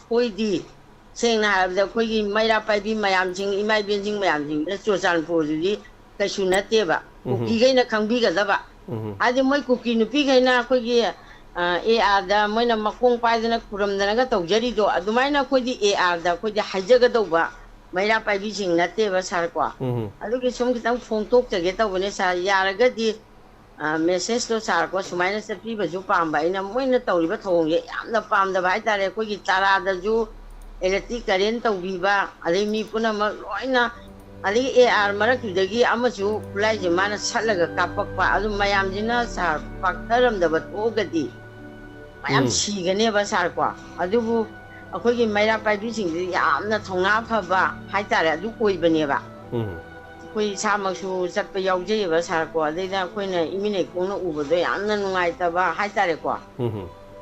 Koidi, saying I have the Kogi, Maya Pipi, my amsing, in my binging my amsing, that's your son for the Kashunateva, cookie gain a can be a daba. I did my cookie, the pig and a Kogi, the Mona Makong Pizana Kuram, the Nagato, Jerido, Adumina Kodi, the Kodi Hajagadova, Maya Pipi, Nateva Sarqua. I look at some phone talk to get over this Yaragadi. Message to Sarko, Sumaina people, Jupamba, in a winner told you, I'm the palm the Vita, Quiki Tara, the Jew, Electric Carento Viva, Alimi Punama, Loina, Ali A. Maraku, the Gi Amazu, Plaja Mana Salaga, Kappa, Alumayam Dinas are Paktaram, the Ogadi. I am she never Sarqua. I do a quickie made up by using the Amna Tonga Pava, Haitara, Duku Beneva. We Samasu Sapayoji was Harqua, they are queen imminent over the Ananwaitaba, Haitarequa.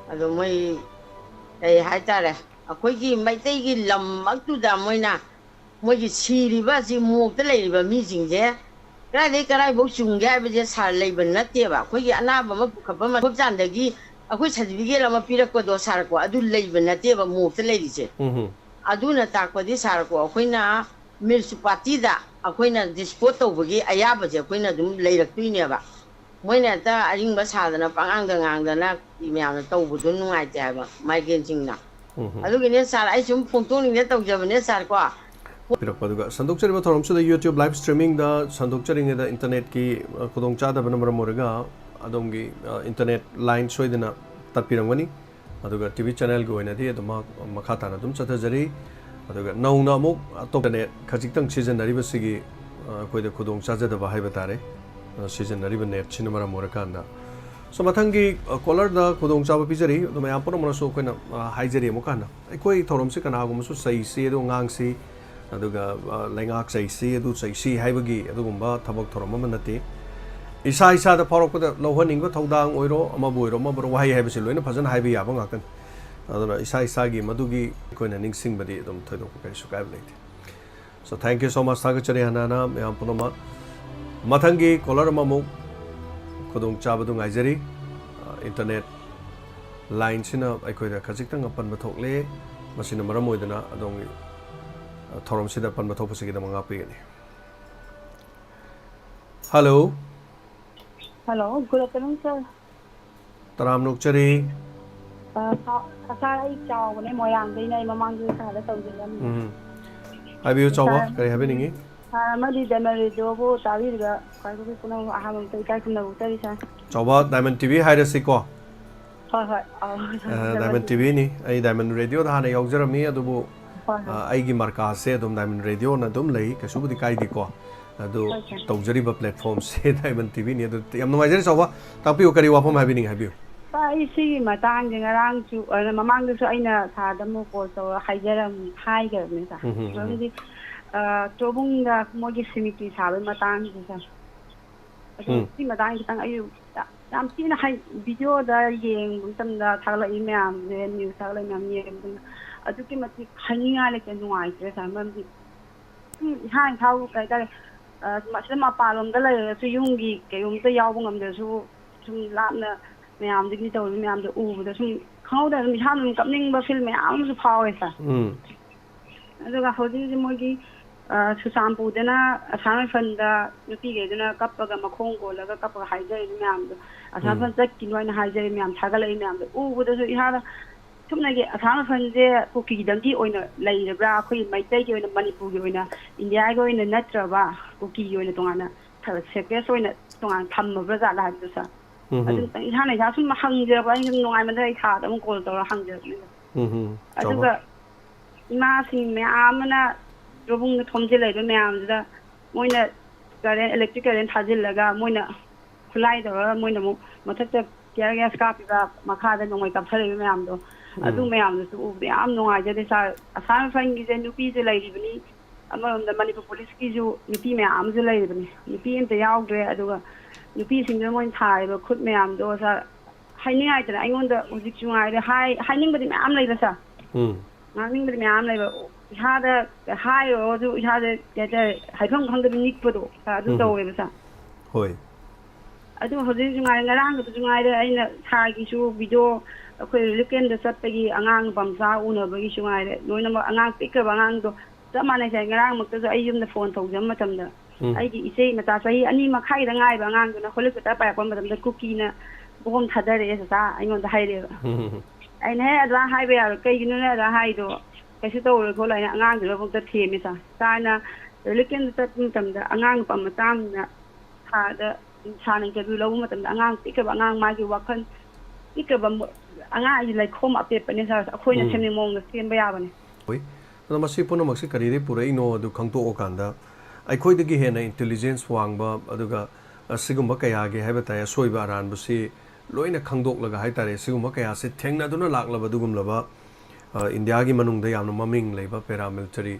I don't way a Haitare. A quickie might take it lump to the Moina. When you see Rivasi move the labor meeting there. They can I book soon garbage her labor not there. Quickie another Kapama Putandagi, a which has begun a Piraco Sarqua. I do labor not there, move the ladies. I do not talk with this Harqua, Quina Milsupatida. Aquina dispute over Ayabas, Aquina later Quineva. When at the Ring was hard enough, Angang the Nak, Imian, Tobu, don't know I have my getting now. I look in this, I assume Puntoning that of Javanese Arqua. Sandukchari Mathorum to the YouTube live streaming the Sandukchari in the internet key Kudongcha, the Banamara Morega, Adongi internet line Swedena Tapirangani, Aduga TV channel go in a day at the Makata, Dum Chatajari. Now, Namuk, top net, Kajitang season, the river Sigi, with the Kudong Chaza the Bahabatare, season, the river net, Chinamara Morakanda. So Matangi, color the Kudong Chava Pizari, the Mayapono so kind of Hijari Mokana. A quay Torum Sikanagum, so say, see, Dongangsi, Aduga Langak say, see, do say, see, Hibagi, Adumba, Tabak Toromanati. Isa the Porok, the Lohaningo, Todang, Oiro, Amabuiro, Mabro, why have you in a Pazan Hibi Abangakan? Isai Madugi Koinaning sing body dum Todo So thank you so much, Tagachari Hanana, Meamponoma Matangi, Kolaramamu, Kodung Chabadung Izeri, internet lines in a Ikoida Kazitang upon Matokle, Masina Maramoidana, Adongi Torum Sida Panmatopasi Mangapi. Hello. Hello, good afternoon, sir. Taram Nukchari. I saw when I'm young, they name among you. Have you saw what happening? Madi Demery Dobo, Tavira, I haven't taken the Teresa. So what Diamond TV had a sequel? Diamond TV, a Diamond Radio, the Hana Yogzerami, Adubu, Aigi Marca said on Diamond Radio, Nadum Lake, a Subudi Kaidiko, do Togeriba platforms, say Diamond TV near the Yamnoizers over Tapi Kariwapom having have you? I see my tongue around to Mamang to Aina, Sadamo, so Hijaram, Tiger, Mr. Tobung the Mogi Simitis have my tongue. See my tongue, you. I'm seeing a high video that young, some the Tala email, then you tell him, I took him a hanging Alec and white, yes, I'm hang how much them up on the layer to Yungi, the Yawung, the zoo, to Lana. I am the little man the over the how does we have coming but film arms of power. I look at how this Mogi to sample dinner, a time from the Nupi, a couple of Macongo, like a couple of hygiene man, as happens that in one hygiene man, Tagala man, over the had a time from there, cookie, donkey, or lay the bra, queen might take you in the money pool in the I go in the netra, cookie you in the Dona, Secretary, so in the Dona, come over that like this. I have some hunger, but I know I'm a very hard. I'm called or hunger. I took a massing me, Amana, Robung the Tomzilla, the man, the Moina, electrical and Tazilaga, Moina, Collider, Moina, Matata, Gargascapica, Macada, no make up telling me. I do me am the I'm no idea. A fine thing is a new piece of lady. Among the money for police, you, Nipi, arms a lady. Nipi and the out there, I do. You piece in the one time, or could me am those are hiding item. I want the hiding with the arm later, sir. Nothing with the arm later. We had a high or we had a I don't want the unique photo. I don't know where, sir. I don't know how this is my around to my in a tag issue video ꯑꯩꯈꯣꯏ relief ꯀꯦꯝꯗ ꯆꯠꯄꯒꯤ ꯑꯉꯥꯡ ꯅꯨꯄꯥ ꯃꯆꯥ ꯎꯅꯕꯒꯤꯁꯨ ꯉꯥꯏꯔꯦ ꯂꯣꯏꯅꯃꯛ ꯑꯉꯥꯡ ꯄꯤꯛꯈ꯭ꯔꯕ ꯑꯉꯥꯡꯗꯣ ꯆꯞ ꯃꯥꯟꯅꯩꯁꯦ ꯉꯔꯥꯡꯃꯛꯇꯁꯨ ꯑꯩ ꯌꯨꯝꯗ ꯐꯣꯟ ꯇꯧꯖꯕ ꯃꯇꯝꯗ ꯑꯩꯒꯤ ꯏꯆꯦ ꯃꯆꯥ ꯆꯍꯤ 2 ꯃꯈꯥꯏꯗ ꯉꯥꯏꯕ ꯑꯉꯥꯡꯗꯨꯅ ꯍꯣꯂꯤꯀꯨꯇꯔ ꯄꯥꯏꯔꯛꯄ ꯃꯇꯝꯗ ꯀꯨꯀꯤꯅ ꯕꯣꯝ ꯊꯥꯗꯔꯛꯑꯦ ꯆꯥꯆꯥ ꯑꯩꯉꯣꯟꯗ ꯍꯥꯏꯔꯦꯕ ꯑꯩꯅ ꯍꯦ ꯑꯗꯨꯃꯥꯏꯅ ꯍꯥꯏꯕ ꯌꯥꯔꯣꯏ ꯀꯩꯒꯤꯅꯣꯅꯦ ꯑꯗꯨꯃꯥꯏꯅ ꯍꯥꯏꯗꯣ ꯀꯩꯁꯨ ꯇꯧꯔꯣꯏ ꯈꯣꯠꯂꯣꯏ ꯑꯩꯅ ꯑꯉꯥꯡꯗꯨꯗꯐꯥꯎꯗ ꯊꯦꯝꯃꯦ ꯆꯥꯅ ꯔꯤꯂꯤꯐ ꯀꯦꯝꯗ ꯆꯠꯄ ꯃꯇꯝꯗ ꯑꯉꯥꯡ ꯅꯨꯄꯥ ꯃꯆꯥ ꯑꯃꯅ ꯊꯥꯗ ꯁꯥꯔꯅ ꯏꯟꯇꯔꯚꯤꯌꯨ ꯂꯧꯕ ꯃꯇꯝꯗ ꯑꯉꯥꯡ ꯄꯤꯛꯈ꯭ꯔꯕ ꯑꯉꯥꯡ ꯃꯥꯒꯤ ꯋꯥꯈꯜ ꯄꯤꯛꯈ꯭ꯔꯕ ꯑꯉꯥꯡ ꯍꯥꯏꯁꯦ ꯂꯩꯈꯣꯝ ꯑꯄꯦꯠꯄꯅꯦ ꯁꯥꯔ ꯑꯩꯈꯣꯏꯅ ꯁꯦꯝꯅꯤꯡ ꯃꯑꯣꯡꯗ ꯁꯦꯝꯕ ꯌꯥꯕꯅꯦ ꯍꯣꯏ ꯑꯗꯣ ꯃꯁꯤ ꯄꯨꯝꯅꯃꯛꯁꯤ ꯀꯔꯤꯗꯒꯤ ꯄꯨꯔꯛꯏꯅꯣ ꯑꯗꯨ ꯈꯪꯗꯣꯛꯑꯀꯥꯟꯗ ꯑꯩꯈꯣꯏꯗꯒꯤ ꯍꯦꯟꯅ ꯏꯟꯇꯦꯂꯤꯖꯦꯟꯁ ꯋꯥꯡꯕ ꯑꯗꯨꯒ ꯑꯁꯤꯒꯨꯝꯕ ꯀꯌꯥꯒꯤ ꯍꯥꯏꯕ ꯇꯥꯏ ꯑꯁꯣꯏꯕ ꯑꯔꯥꯟꯕꯁꯤ ꯂꯣꯏꯅ ꯈꯪꯗꯣꯛꯂꯒ ꯍꯥꯏꯇꯥꯔꯦ ꯁꯤꯒꯨꯝꯕ ꯀꯌꯥꯁꯤ ꯊꯦꯡꯅꯗꯨꯅ ꯂꯥꯛꯂꯕ ꯑꯗꯨꯒꯨꯝꯂꯕ ꯏꯟꯗꯤꯌꯥꯒꯤ ꯃꯅꯨꯡꯗ ꯌꯥꯝꯅ ꯃꯃꯤꯡ ꯂꯩꯕ ꯄꯦꯔꯥꯃꯤꯂꯤꯇꯔꯤ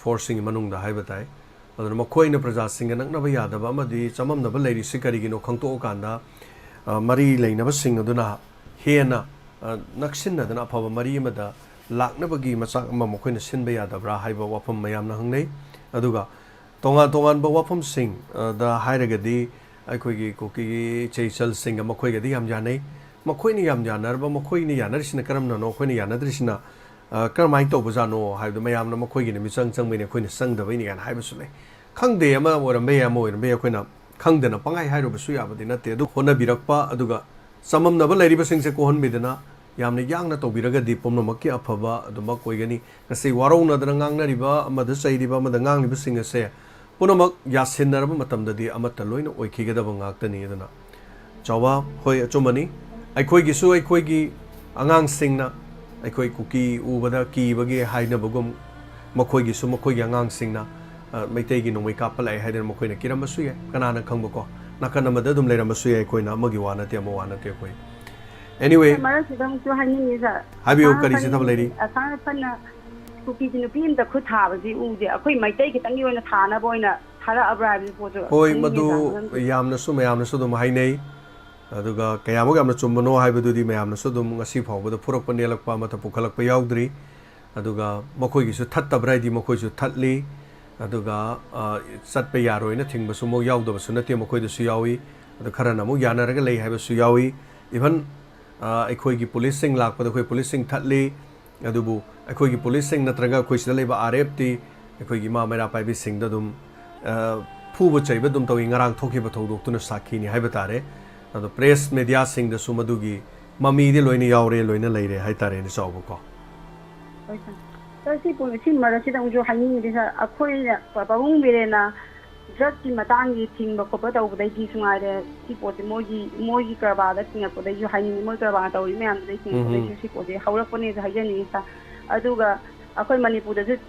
ꯐꯣꯔꯁꯁꯤꯡꯒꯤ ꯃꯅꯨꯡꯗ ꯍꯥꯏꯕ ꯇꯥꯏ ꯑꯗꯨꯅ ꯃꯈꯣꯏꯅ ꯄ꯭ꯔꯖꯥꯁꯤꯡꯒ ꯅꯛꯅꯕ ꯌꯥꯗꯕ ꯑꯃꯗꯤ ꯆꯃꯝꯅꯕ ꯂꯩꯔꯤꯁꯤ ꯀꯔꯤꯒꯤꯅꯣ ꯈꯪꯗꯣꯛꯑꯀꯥꯟꯗ ꯃꯔꯤ ꯂꯩꯅꯕꯁꯤꯡ ꯑꯗꯨꯅ ꯍꯦꯟꯅ ꯅꯛꯁꯤꯟꯅꯗꯅ ꯑꯐꯕ ꯃꯔꯤ ꯑꯃꯗ ꯂꯥꯛꯅꯕꯒꯤ ꯃꯆꯥꯛ ꯑꯃ ꯃꯈꯣꯏꯅ ꯁꯤꯟꯕ ꯌꯥꯗꯕ꯭ꯔꯥ ꯍꯥꯏꯕ ꯋꯥꯐꯝ ꯃꯌꯥꯝꯅ ꯍꯪꯅꯩ ꯑꯗꯨꯒ ꯇꯣꯉꯥꯟ ꯇꯣꯉꯥꯟꯕ ꯋꯥꯐꯝꯁꯤꯡꯗ ꯍꯥꯏꯔꯒꯗꯤ ꯑꯩꯈꯣꯏꯒꯤ ꯀꯨꯀꯤꯒꯤ ꯆꯩꯆꯜꯁꯤꯡꯒ ꯃꯈꯣꯏꯒꯗꯤ ꯌꯥꯝ ꯌꯥꯅꯩ ꯃꯈꯣꯏꯅ ꯌꯥꯝ ꯌꯥꯅꯔꯕ ꯃꯈꯣꯏꯅ ꯌꯥꯅꯔꯤꯁꯤꯅ ꯀꯔꯝꯅꯅꯣ ꯑꯩꯈꯣꯏꯅ ꯌꯥꯅꯗ꯭ꯔꯤꯁꯤꯅ ꯀꯔꯝꯍꯥꯏꯅ ꯇꯧꯕꯖꯥꯠꯅꯣ ꯍꯥꯏꯕꯗꯨ ꯃꯌꯥꯝꯅ ꯃꯈꯣꯏꯒꯤꯅ ꯃꯤꯆꯪ ꯆꯪꯕꯩꯅꯤ ꯑꯩꯈꯣꯏꯅ ꯆꯪꯗꯕꯩꯅꯤ ꯀꯥꯏꯅ ꯍꯥꯏꯕꯁꯨ ꯂꯩ ꯈꯪꯗꯦ ꯑꯃ ꯑꯣꯏꯔꯝꯕ ꯌꯥꯏ ꯑꯃ ꯑꯣꯏꯔꯝꯕ ꯌꯥꯏ ꯑꯩꯈꯣꯏꯅ ꯈꯪꯗꯅ ꯄꯪꯍꯥꯏ ꯍꯥꯏꯔꯨꯕꯁꯨ ꯌꯥꯕꯗꯤ ꯅꯠꯇꯦ ꯑꯗꯨ ꯍꯣꯠꯅꯕꯤꯔꯛꯄ ꯑꯗꯨꯒ ꯆꯃꯝꯅꯕ ꯂꯩꯔꯤꯕꯁꯤꯡꯁꯦ ꯀꯣꯛꯍꯟꯕꯤꯗꯅ ꯌꯥꯝꯅ ꯌꯥꯡꯅ ꯇꯧꯕꯤꯔꯒꯗꯤ ꯄꯨꯝꯅꯃꯛꯀꯤ ꯑꯐꯕ ꯑꯗꯨꯃꯛ ꯑꯣꯏꯒꯅꯤ ꯉꯁꯤ ꯋꯥꯔꯧꯅꯗꯅ ꯉꯥꯡꯅꯔꯤꯕ ꯑꯃꯗ ꯆꯩꯔꯤꯕ ꯑꯃꯗ ꯉꯥꯡꯂꯤꯕꯁꯤꯡ ꯑꯁꯦ ꯄꯨꯝꯅꯃꯛ ꯌꯥꯁꯤꯟꯅꯔꯕ ꯃꯇꯝꯗꯗꯤ ꯑꯃꯠꯇ ꯂꯣꯏꯅ ꯑꯣꯏꯈꯤꯒꯗꯕ ꯉꯥꯛꯇꯅꯤ ꯑꯗꯨꯅ ꯆꯥꯎꯕ ꯍꯣꯏ ꯑꯆꯨꯝꯕꯅꯤ ꯑꯩꯈꯣꯏꯒꯤꯁꯨ ꯑꯩꯈꯣꯏꯒꯤ ꯑꯉꯥꯡꯁꯤꯡꯅ ꯑꯩꯈꯣꯏ ꯀꯨꯀꯤ ꯎꯕꯗ ꯀꯤꯕꯒꯤ ꯍꯥꯏꯅꯕꯒꯨꯝ ꯃꯈꯣꯏꯒꯤꯁꯨ ꯃꯈꯣꯏꯒꯤ ꯑꯉꯥꯡꯁꯤꯡꯅ ꯃꯩꯇꯩꯒꯤ ꯅꯣꯡꯃꯩ ꯀꯥꯞꯄ ꯂꯥꯛꯑꯦ ꯍꯥꯏꯗꯅ ꯃꯈꯣꯏꯅ ꯀꯤꯔꯝꯕꯁꯨ ꯌꯥꯏ ꯀꯅꯥꯅ ꯈꯪꯕꯀꯣ ꯅꯥꯀꯟ ꯑꯃꯗ ꯑꯗꯨꯝ ꯂꯩꯔꯝꯕꯁꯨ ꯌꯥꯏ ꯑꯩꯈꯣꯏꯅ ꯑꯃꯒꯤ ꯋꯥ ꯅꯠꯇꯦ ꯑꯃ ꯋꯥ ꯅꯠꯇꯦ ꯑꯩꯈꯣꯏ ꯑꯦꯅꯤꯋꯦ ꯃꯔꯛꯁꯤꯗ ꯑꯃꯨꯛꯁꯨ ꯍꯥꯏꯅꯤꯡꯉꯤ ꯁꯥꯔ ꯍꯥꯏꯕꯤꯌꯨ ꯀꯔꯤ ꯆꯤꯊꯕ ꯂꯩꯔꯤ ꯑꯁꯥꯅ ꯐꯅ ꯀꯨꯀꯤꯁꯤ ꯅꯨꯄꯤ ꯑꯃꯇ ꯈꯨꯠ ꯊꯥꯕꯁꯤ ꯎꯗꯦ ꯑꯩꯈꯣꯏ ꯃꯩꯇꯩ ꯈꯤꯇꯪꯒꯤ ꯑꯣꯏꯅ ꯊꯥꯅꯕ ꯑꯣꯏꯅ ꯊꯥꯔꯛꯑꯕ꯭ꯔꯥ ꯍꯥꯏꯕꯒꯤ ꯄꯣꯠꯁꯨ ꯍꯣꯏ ꯈꯪꯅꯤꯡꯉꯤ ꯃꯗꯨ ꯁꯥꯔ ꯃꯔꯝꯗꯤ ꯌꯥꯝꯅꯁꯨ ꯃꯌꯥꯝꯅꯁꯨ ꯑꯗꯨꯝ ꯍꯥꯏꯅꯩ ꯑꯗꯨꯒ ꯀꯌꯥꯃꯨꯛ ꯌꯥꯝꯅ ꯆꯨꯝꯕꯅꯣ ꯍꯥꯏꯕꯗꯨꯗꯤ ꯃꯌꯥꯝꯅꯁꯨ ꯑꯗꯨꯝ ꯉꯁꯤ ꯐꯥꯎꯕꯗ ꯐꯨꯔꯛꯄ ꯅꯦꯜꯂꯛꯄ ꯑꯃꯠꯇ ꯄꯨꯈꯠꯂꯛꯄ ꯌꯥꯎꯗ꯭ꯔꯤ ꯑꯗꯨꯒ ꯃꯈꯣꯏꯒꯤꯁꯨ ꯊꯠꯇꯕ꯭ꯔꯥ ꯍꯥꯏꯗꯤ ꯃꯈꯣꯏꯁꯨ ꯊꯠꯂꯤ ꯑꯗꯨꯒ ꯆꯠꯄ ꯌꯥꯔꯣꯏꯅ ꯊꯤꯡꯕꯁꯨ ꯑꯃꯨꯛ ꯌꯥꯎꯗꯕꯁꯨ ꯅꯠꯇꯦ ꯃꯈꯣꯏꯗꯁꯨ ꯌꯥꯎꯏ ꯑꯗꯨ ꯈꯔꯅ ꯑꯃꯨꯛ ꯌꯥꯅꯔꯒ ꯂꯩ ꯍꯥꯏꯕꯁꯨ ꯌꯥꯎꯏ ꯏꯚꯟ ꯑꯩꯈꯣꯏꯒꯤ ꯄꯨꯂꯤꯁꯁꯤꯡ ꯂꯥꯛꯄꯗ ꯑꯩꯈꯣꯏ ꯄꯨꯂꯤꯁꯁꯤꯡ ꯊꯠꯂꯤ ꯑꯗꯨꯕꯨ ꯑꯩꯈꯣꯏꯒꯤ ꯄꯨꯂꯤꯁꯁꯤꯡ ꯅꯠꯇ꯭ꯔꯒ ꯑꯩꯈꯣꯏ ꯁꯤꯗ ꯂꯩꯕ RFꯇꯤ ꯑꯩꯈꯣꯏꯒꯤ ꯏꯃꯥ ꯃꯩꯔꯥ ꯄꯥꯏꯕꯤꯁꯤꯡꯗ ꯑꯗꯨꯝ ꯐꯨꯕ ꯆꯩꯕ ꯑꯗꯨꯝ ꯇꯧꯏ ꯉꯔꯥꯡ ꯊꯣꯛꯈꯤꯕ ꯊꯧꯗꯣꯛꯇꯨꯅ ꯁꯥꯈꯤꯅꯤ ꯍꯥꯏꯕ ꯇꯥꯔꯦ ꯑꯗꯣ ꯄ꯭ꯔꯦꯁ ꯃꯦꯗꯤꯌꯥꯁꯤꯡꯗꯁꯨ ꯃꯗꯨꯒꯤ ꯃꯃꯤꯗꯤ ꯂꯣꯏꯅ ꯌꯥꯎꯔꯦ ꯂꯣꯏꯅ ꯂꯩꯔꯦ ꯍꯥꯏꯇꯥꯔꯦꯅꯦ ꯆꯥꯎꯕꯀꯣ ꯍꯣꯏ ꯁꯥꯔ ꯁꯤ ꯃꯔꯛꯁꯤꯗ ꯑꯃꯨꯛꯁꯨ ꯍꯥꯏꯅꯤꯡꯉꯤꯗꯤ ꯁꯥꯔ ꯑꯩꯈꯣꯏꯅ ꯄꯥꯕꯨꯡ ꯕꯤꯔꯦꯟꯅ ꯗ꯭ꯔꯒꯀꯤ ꯃꯇꯥꯡꯒꯤ ꯊꯤꯡꯕ ꯈꯣꯠꯄ ꯇꯧꯕꯗꯩꯗꯤꯁꯨ ꯉꯥꯏꯔꯦ ꯁꯤ ꯄꯣꯠꯁꯦ ꯃꯣꯏꯒꯤ ꯀꯔꯕꯥꯔꯗ ꯊꯤꯡꯉꯛꯄꯗꯩꯁꯨ ꯍꯥꯏꯅꯤꯡꯉꯤ ꯃꯣꯏ ꯀꯔꯕꯥꯔ ꯇꯧꯔꯤ ꯃꯌꯥꯝꯗꯨꯗꯩ ꯊꯤꯡꯉꯛꯄꯗꯩꯁꯨ ꯁꯤ ꯄꯣꯠꯁꯦ ꯍꯧꯔꯛꯄꯅꯦꯁꯨ ꯍꯥꯏꯖꯅꯤꯡꯉꯤ ꯁꯥꯔ ꯑꯗꯨꯒ ꯑꯩꯈꯣꯏ ꯃꯅꯤꯄꯨꯔꯗꯁꯨ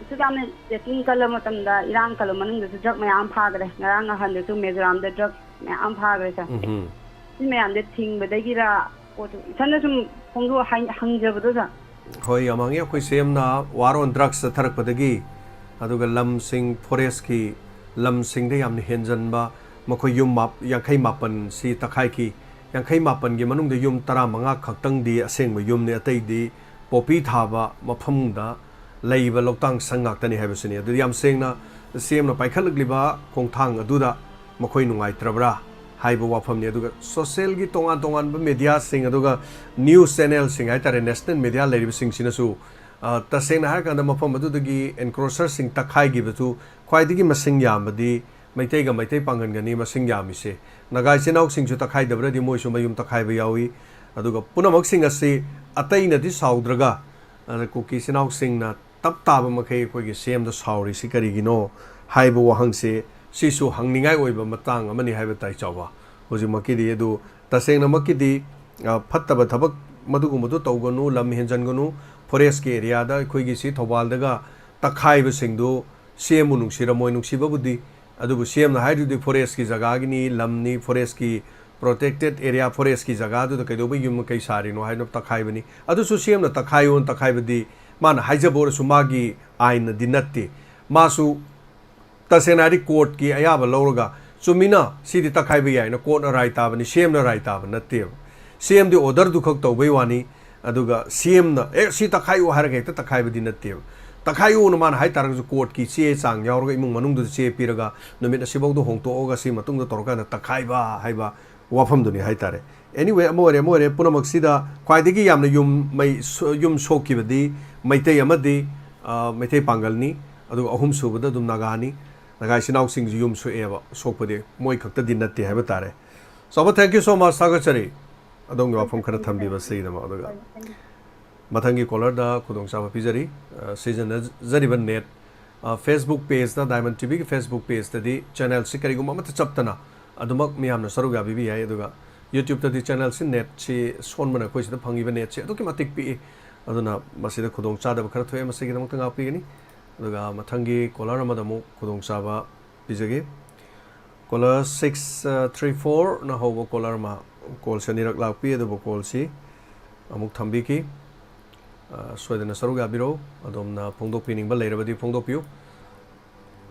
ꯁꯨꯛ ꯌꯥꯝꯅ ꯆꯦꯀꯤꯡ ꯀꯜꯂ ꯃꯇꯝꯗ ꯏꯔꯥꯡ ꯀꯜꯂ ꯃꯅꯨꯡꯗꯁꯨ ꯗ꯭ꯔꯒ ꯃꯌꯥꯝ ꯐꯥꯈ꯭ꯔꯦ ꯉꯔꯥꯡ ꯅꯍꯥꯟꯗꯁꯨ ꯃꯤꯖꯣꯔꯥꯝꯗ ꯗ꯭ꯔꯒ ꯃꯌꯥम ꯐꯥꯈ꯭ꯔꯦ ꯁꯥꯔ ꯁꯤ ꯃꯌꯥꯝꯁꯦ ꯊꯤꯡꯕꯗꯒꯤꯔ ꯄꯣꯠꯇꯨ ꯏꯊꯟꯗ ꯁꯨꯝ ꯍꯪꯖꯕꯗꯣ ꯁꯥꯔ ꯍꯣꯏ ꯌꯥꯝ ꯍꯪꯉꯤ ꯑꯩꯈꯣꯏ ꯁꯦꯝꯅ ꯋꯥꯔ ꯑꯣꯟ ꯗ꯭ꯔꯒꯁ ꯆꯠꯊꯔꯛꯄꯗꯒꯤ ꯑꯗꯨꯒ ꯂꯝꯁꯤꯡ ꯐꯣꯔꯦꯁꯀꯤ ꯂꯝꯁꯤꯡꯗ ꯌꯥꯝꯅ ꯍꯦꯟꯖꯟꯕ ꯃꯈꯣꯏ ꯌꯨꯝ 58ꯁꯤ ꯇꯛꯈꯥꯏꯈꯤ 58ꯒꯤ ꯃꯅꯨꯡꯗ ꯌꯨꯝ 15 ꯈꯛꯇꯪꯗꯤ ꯑꯁꯦꯡꯕ ꯌꯨꯝꯅꯤ ꯑꯇꯩꯗꯤ ꯄꯣꯄꯤ ꯊꯥꯕ ꯃꯐꯝꯗ ꯂꯩꯕ ꯂꯧꯇꯥꯡ ꯁꯪ ꯉꯥꯛꯇꯅꯤ ꯍꯥꯏꯕꯁꯤꯅꯤ ꯑꯗꯨꯗꯤ ꯌꯥꯝ ꯁꯦꯡꯅ ꯁꯦꯝꯅ ꯄꯥꯏꯈꯠꯂꯛꯂꯤꯕ ꯈꯣꯡꯊꯥꯡ ꯑꯗꯨꯗ ꯃꯈꯣꯏ ꯅꯨꯡꯉꯥꯏꯇ꯭ꯔꯕ꯭ꯔꯥ ꯍꯥꯏꯕ ꯋꯥꯐꯝꯅꯤ ꯑꯗꯨꯒ ꯁꯣꯁꯤꯌꯦꯜꯒꯤ ꯇꯣꯉꯥꯟ ꯇꯣꯉꯥꯟꯕ ꯃꯦꯗꯤꯌꯥꯁꯤꯡ ꯑꯗꯨꯒ ꯅ꯭ꯌꯨꯁ ꯆꯦꯅꯦꯜꯁꯤꯡ ꯍꯥꯏꯇꯥꯔꯦ ꯅꯦꯁꯅꯦꯜ ꯃꯦꯗꯤꯌꯥ ꯂꯩꯔꯤꯕꯁꯤꯡꯁꯤꯅꯁꯨ ꯇꯁꯦꯡꯅ ꯍꯥꯏꯔꯀꯥꯟꯗ ꯃꯐꯝ ꯑꯗꯨꯗꯒꯤ ꯑꯦꯟꯀ꯭ꯔꯣꯆꯔꯁꯤꯡ ꯇꯛꯈꯥꯏꯈꯤꯕꯁꯨ ꯈ꯭ꯋꯥꯏꯗꯒꯤ ꯃꯁꯤꯡ ꯌꯥꯝꯕꯗꯤ ꯃꯩꯇꯩꯒ ꯃꯩꯇꯩ ꯄꯥꯡꯒꯟꯒꯅꯤ ꯃꯁꯤꯡ ꯌꯥꯝꯃꯤꯁꯦ ꯅꯒꯥ ꯏꯆꯤꯟꯅꯥꯎꯁꯤꯡꯁꯨ ꯇꯛꯈꯥꯏꯗꯕ꯭ꯔꯗꯤ ꯃꯣꯏꯁꯨ ꯃꯌꯨꯝ ꯇꯛꯈꯥꯏꯕ ꯌꯥꯎꯏ ꯑꯗꯨꯒ ꯄꯨꯝꯅꯃꯛꯁꯤꯡ ꯑꯁꯤ ꯑꯇꯩꯅꯗꯤ ꯁꯥꯎꯗ꯭ꯔꯒ ꯀꯨꯀꯤ ꯏꯆꯤꯟꯅꯥꯎꯁꯤꯡꯅ ꯇꯞ ꯇꯥꯕ ꯃꯈꯩ ꯑꯩꯈꯣꯏꯒꯤ ꯁꯦꯝꯗ ꯁꯥꯎꯔꯤꯁꯤ ꯀꯔꯤꯒꯤꯅோ ꯍꯥꯏꯕ ꯋꯥꯍꯪꯁꯦ ꯁꯤꯁꯨ ꯍꯪꯅꯤꯡꯉꯥꯏ ꯑꯣꯏꯕ ꯃꯇꯥꯡ ꯑꯃꯅꯤ ꯍꯥꯏꯕ ꯇꯥꯏ ꯆꯥꯎꯕ ꯍꯧꯖꯤꯛꯃꯛꯀꯤꯗꯤ ꯑꯗꯨ ꯇꯁꯦꯡꯅꯃꯛꯀꯤꯗꯤ ꯐꯠꯇꯕ ꯊꯕꯛ ꯃꯗꯨꯒꯨꯝꯕꯗꯨ ꯇꯧꯒꯅꯨ ꯂꯝ ꯍꯦꯟꯖꯟꯒꯅꯨ ꯐꯣꯔꯦꯁꯀꯤ ꯑꯦꯔꯤꯌꯥꯗ ꯑꯩꯈꯣꯏꯒꯤ ꯁꯤ ꯊꯧꯕꯥꯜꯗꯒ ꯇꯛꯈꯥꯏꯕꯁꯤꯡꯗꯨ ꯁꯦꯝꯕꯨ ꯅꯨꯡꯁꯤꯔꯝꯃꯣꯏ ꯅꯨꯡꯁꯤꯕꯕꯨꯗꯤ ꯑꯗꯨꯕꯨ ꯁꯦꯝꯅ ꯍꯥꯏꯔꯤꯗꯨꯗꯤ ꯐꯣꯔꯦꯁꯀꯤ ꯖꯒꯥꯒꯤꯅꯤ ꯂꯝꯅꯤ ꯐꯣꯔꯦꯁꯀꯤ ꯄ꯭ꯔꯣꯇꯦꯛꯇꯦꯗ ꯑꯦꯔꯤꯌꯥ ꯐꯣꯔꯦꯁꯀꯤ ꯖꯒꯥꯗꯨꯗ ꯀꯩꯗꯧꯕ ꯌꯨꯝ ꯀꯩ ꯁꯥꯔꯤꯅꯣ ꯍꯥꯏꯅ ꯇꯛꯈꯥꯏꯕꯅꯤ ꯑꯗꯨꯁꯨ ꯁꯦꯝꯅ ꯇꯛꯈꯥꯏꯌꯣꯅ ꯇꯛꯈꯥꯏꯕꯗꯤ ꯃꯥꯅ ꯍꯥꯏꯖꯕ ꯑꯣꯏꯔꯁꯨ ꯃꯥꯒꯤ ꯑꯥꯏꯟꯅꯗꯤ ꯅꯠꯇꯦ ꯃꯥꯁꯨ ꯇꯁꯦꯡꯅ ꯍꯥꯏꯗꯤ ꯀꯣꯔꯠꯀꯤ ꯑꯌꯥꯕ ꯂꯧꯔꯒ ꯆꯨꯝꯃꯤꯅ ꯁꯤꯗꯤ ꯇꯛꯈꯥꯏꯕ ꯌꯥꯏꯅ ꯀꯣꯔꯠꯅ ꯔꯥꯏ ꯇꯥꯕꯅꯤ ꯁꯦꯝꯅ ꯔꯥꯏ ꯇꯥꯕ ꯅꯠꯇꯦꯕ ꯁꯦꯝꯗꯤ ꯑꯣꯔꯗꯔꯗꯨ ꯈꯛ ꯇꯧꯕꯩ ꯋꯥꯅꯤ ꯑꯗꯨꯒ ꯁꯦꯝꯅ ꯁꯤ ꯇꯛꯈꯥꯏꯌꯨ ꯍꯥꯏꯔꯒ ꯍꯦꯛꯇ ꯇꯛꯈꯥꯏꯕꯗꯤ ꯅꯠꯇꯦꯕ ꯇꯛꯈꯥꯏꯌꯨꯅ ꯃꯥꯅ ꯍꯥꯏꯇꯥꯔꯒꯁꯨ ꯀꯣꯔꯠꯀꯤ ꯆꯦ ꯆꯥꯡ ꯌꯥꯎꯔꯒ ꯏꯃꯨꯡ ꯃꯅꯨꯡꯗꯨꯗ ꯆꯦ ꯄꯤꯔꯒ ꯅꯨꯃꯤꯠ ꯑꯁꯤꯐꯥꯎꯗ ꯍꯣꯡꯇꯣꯛꯑꯒ ꯁꯤ ꯃꯇꯨꯡꯗ ꯇꯧꯔꯀꯥꯟꯗ ꯇꯛꯈꯥꯏꯕ ꯍꯥꯏꯕ wafam duni hai tare anyway amore punamak sida khwaidagi yamna yum shokki badi maitei amadi maitei pangalni adu ahum subada dum nagani nagai sinau sing yum so eba sokpade moi khakta din natte hai batare so thank you so much sagachari adong wafam khara thambi ba sei dama aduga mathangi caller da khudong sa pijari season zariban net Facebook page da Diamond TV ki Facebook page da di channel si kari guma mat chaptana adumak miyamna saruga bibi hai aduga YouTube ta di channel si net chi son mana koi sida phangi ba net chi aduki matik pi aduna masida khudong cha da khara thoe masigi da mutanga pi ni aduga mathangi caller amada mu khudong sa ba bijage caller 634 na hobo caller ma call se nirak lak pi adu call si amuk thambi ki soidana saruga biro adomna phongdok pining ba leirabadi phongdok piu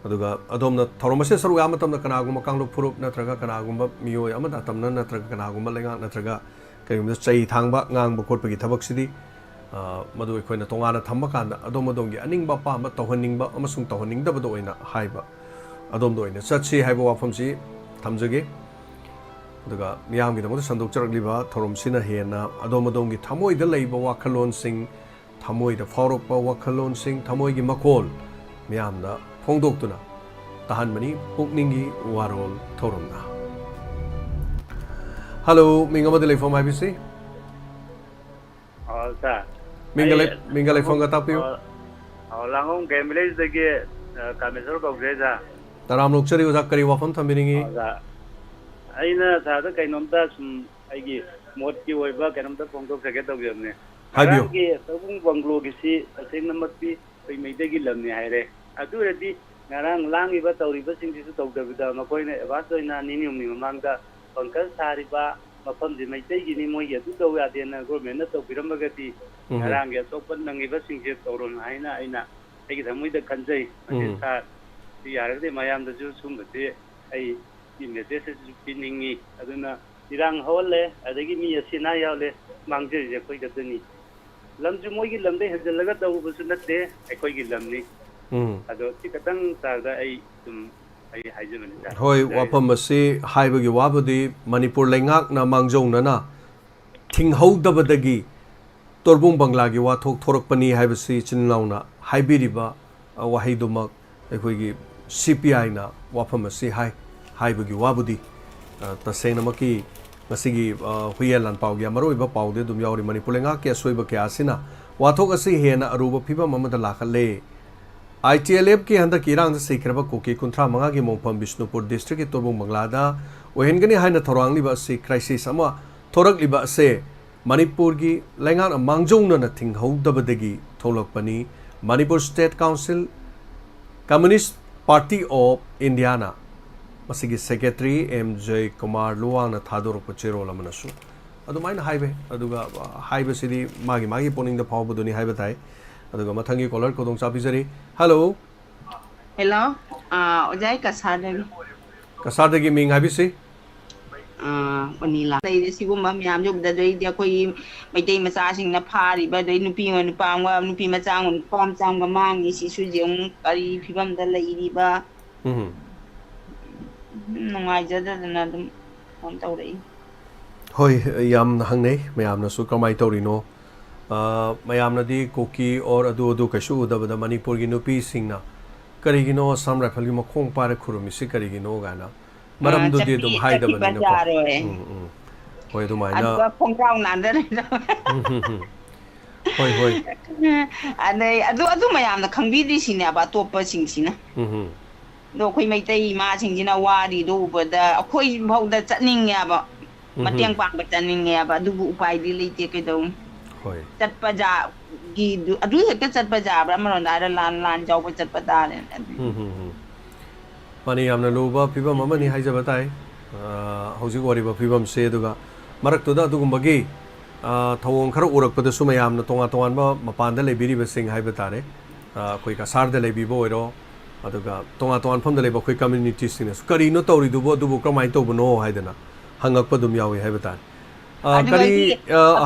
aduga adomna thoromase saruga matamna kanaguma kangluk phurup natraga kanaguma miyoi amada tamna natraga kanaguma lenga natraga kaimda chai thangba ngang khotpa gi thabak sidi madu ekhoina tongana thamma kanda adomadongi aningba pa ma tohaningba amasung tohaningda bado oina haiba adomdo oina chachi haiba wafamsi thamjage aduga miyamgi damod sandok charakliba thoromsina hena adomadongi thamoi da leiba wakhalon sing thamoi da faurokpa wakhalon sing thamoi gi makol miyamda phongdoktuna tahanmani pukningi warol thoromna hello mingamade leifom ibc sa mingale phone ga tapiu langong gamblers dege kamesor kogreza taram lokchari uza kari wafam thambiningi aina thada kainomta sum aigi mot ki oiba kainomta phongdok sake tawjamne haibio ki tabung banglo gi si aseng namatpi pai meide gi lamne haire adu redi ngarang langi ba tawri ba sing sisu tawdabida makoine ebasoina ninium ni mamangda pangkal sariba mafam di meide gi ni moi adu taw ya dena government na tawbiramagati ngarang ge sopan nangi ba sing se tawron aina aigi thamui da kanjai ati sa ti yarade mayam da ju sum bate ai ki message piningi aduna irang holle adagi mi asina yaule mangje je koi gatani lamju moi gi lamde hejalaga taw busu natte ekoi gi lamni ado ti katang tarda ai tum ai haijamani da hoi wapam asi haibagi wabudi manipur lengak na mangjong na thinghau dabadagi torbung bangla gi wathok thorakpani haibasi chinlauna haibiriba wahidumak ekoi gi CPI na wapam asi haibagi wabudi tasenamaki masigi huyelan pawgia maroiba pawde dum yauri manipur lengak ke soiba ke asina wathok asi hena aruba phiba mamada lakhale ITLF की हंदा किरांग सिखरबा कोकी कुंथ्रा मंगा की मोंफम Bishnupur district की तोरबुंग बंगलादा ओहेनगनी हाइना थोरांग लिबा से crisis अमा थोरक लिबा से मणिपुर की लैंगान मांगजोंग न थिंग हौदबदगी थोलकपनी Manipur state council communist party of India ना मसिगी सेक्रेटरी MJ कुमार लुवांग न थादोरप चेरोल अमनसु अदुमाइन हाइबे अदुगा हाइबे सिदी मागी पोनिंग द फावबदुनी हाइबे ताई अदुगा मथंगी कॉलर को दोंग साबिजरी हेलो ओजाई कसारदगी मिंग हाबिसि वनीला दई सिगुम म्याम जुबदा दई दे कोई मैतै मचासिंग न फारिबा दई नुपी वन पांगवा नुपी मचांग वन पम चांग मांगी सिसु जेम करी फिबम द लईरिबा नुंगाइजदना दम फोन तौरई होय याम हंगनै मयामना सु कमाई तौरिनो मयामनदी कोकी और अदु कैसु उदबदा मणिपुर की नुपी सिंगना करिगिनो असम राइफल की मखोंग पारे खुरुमिसि करिगिनो गाना मरमदुदि दुम हाइदबनि नको होय दुमाइना अदुगा फोंगाव नांदरे होय अदे अदु मयामना खंगबिदि सिने बा तोप सिंगसिना दो खोइ मैतै मा सिंगिना वारी दो बदा अखोइ भौदा चनिंगे बा मतेंग पांग चनिंगे बा दुबु उपाय दि लेते केदौ चटपजा की अदु हेके चटपजा ब्रा मरोनारा लान जाव चटपदा ने माने यामना लोबा फिबम अमनि हाइजबा ताई हौजिक वरिबा फिबम से दुगा मरक्तुदा दुगुमबगी थवों खर उरकपद सु मयामना तोंगा मपानदा लेबिरिबा सिंग हाइबा तारे कोइ का सारदा लेबिबो ओइरो अदुगा तोंगा फमदा लेबा कोइ कम्युनिटी सिंग करिनो तौरिदुबो दुबु क्रमाइ तौबनो हाइदना हंगकपदुम यावी हाइबा तारे करी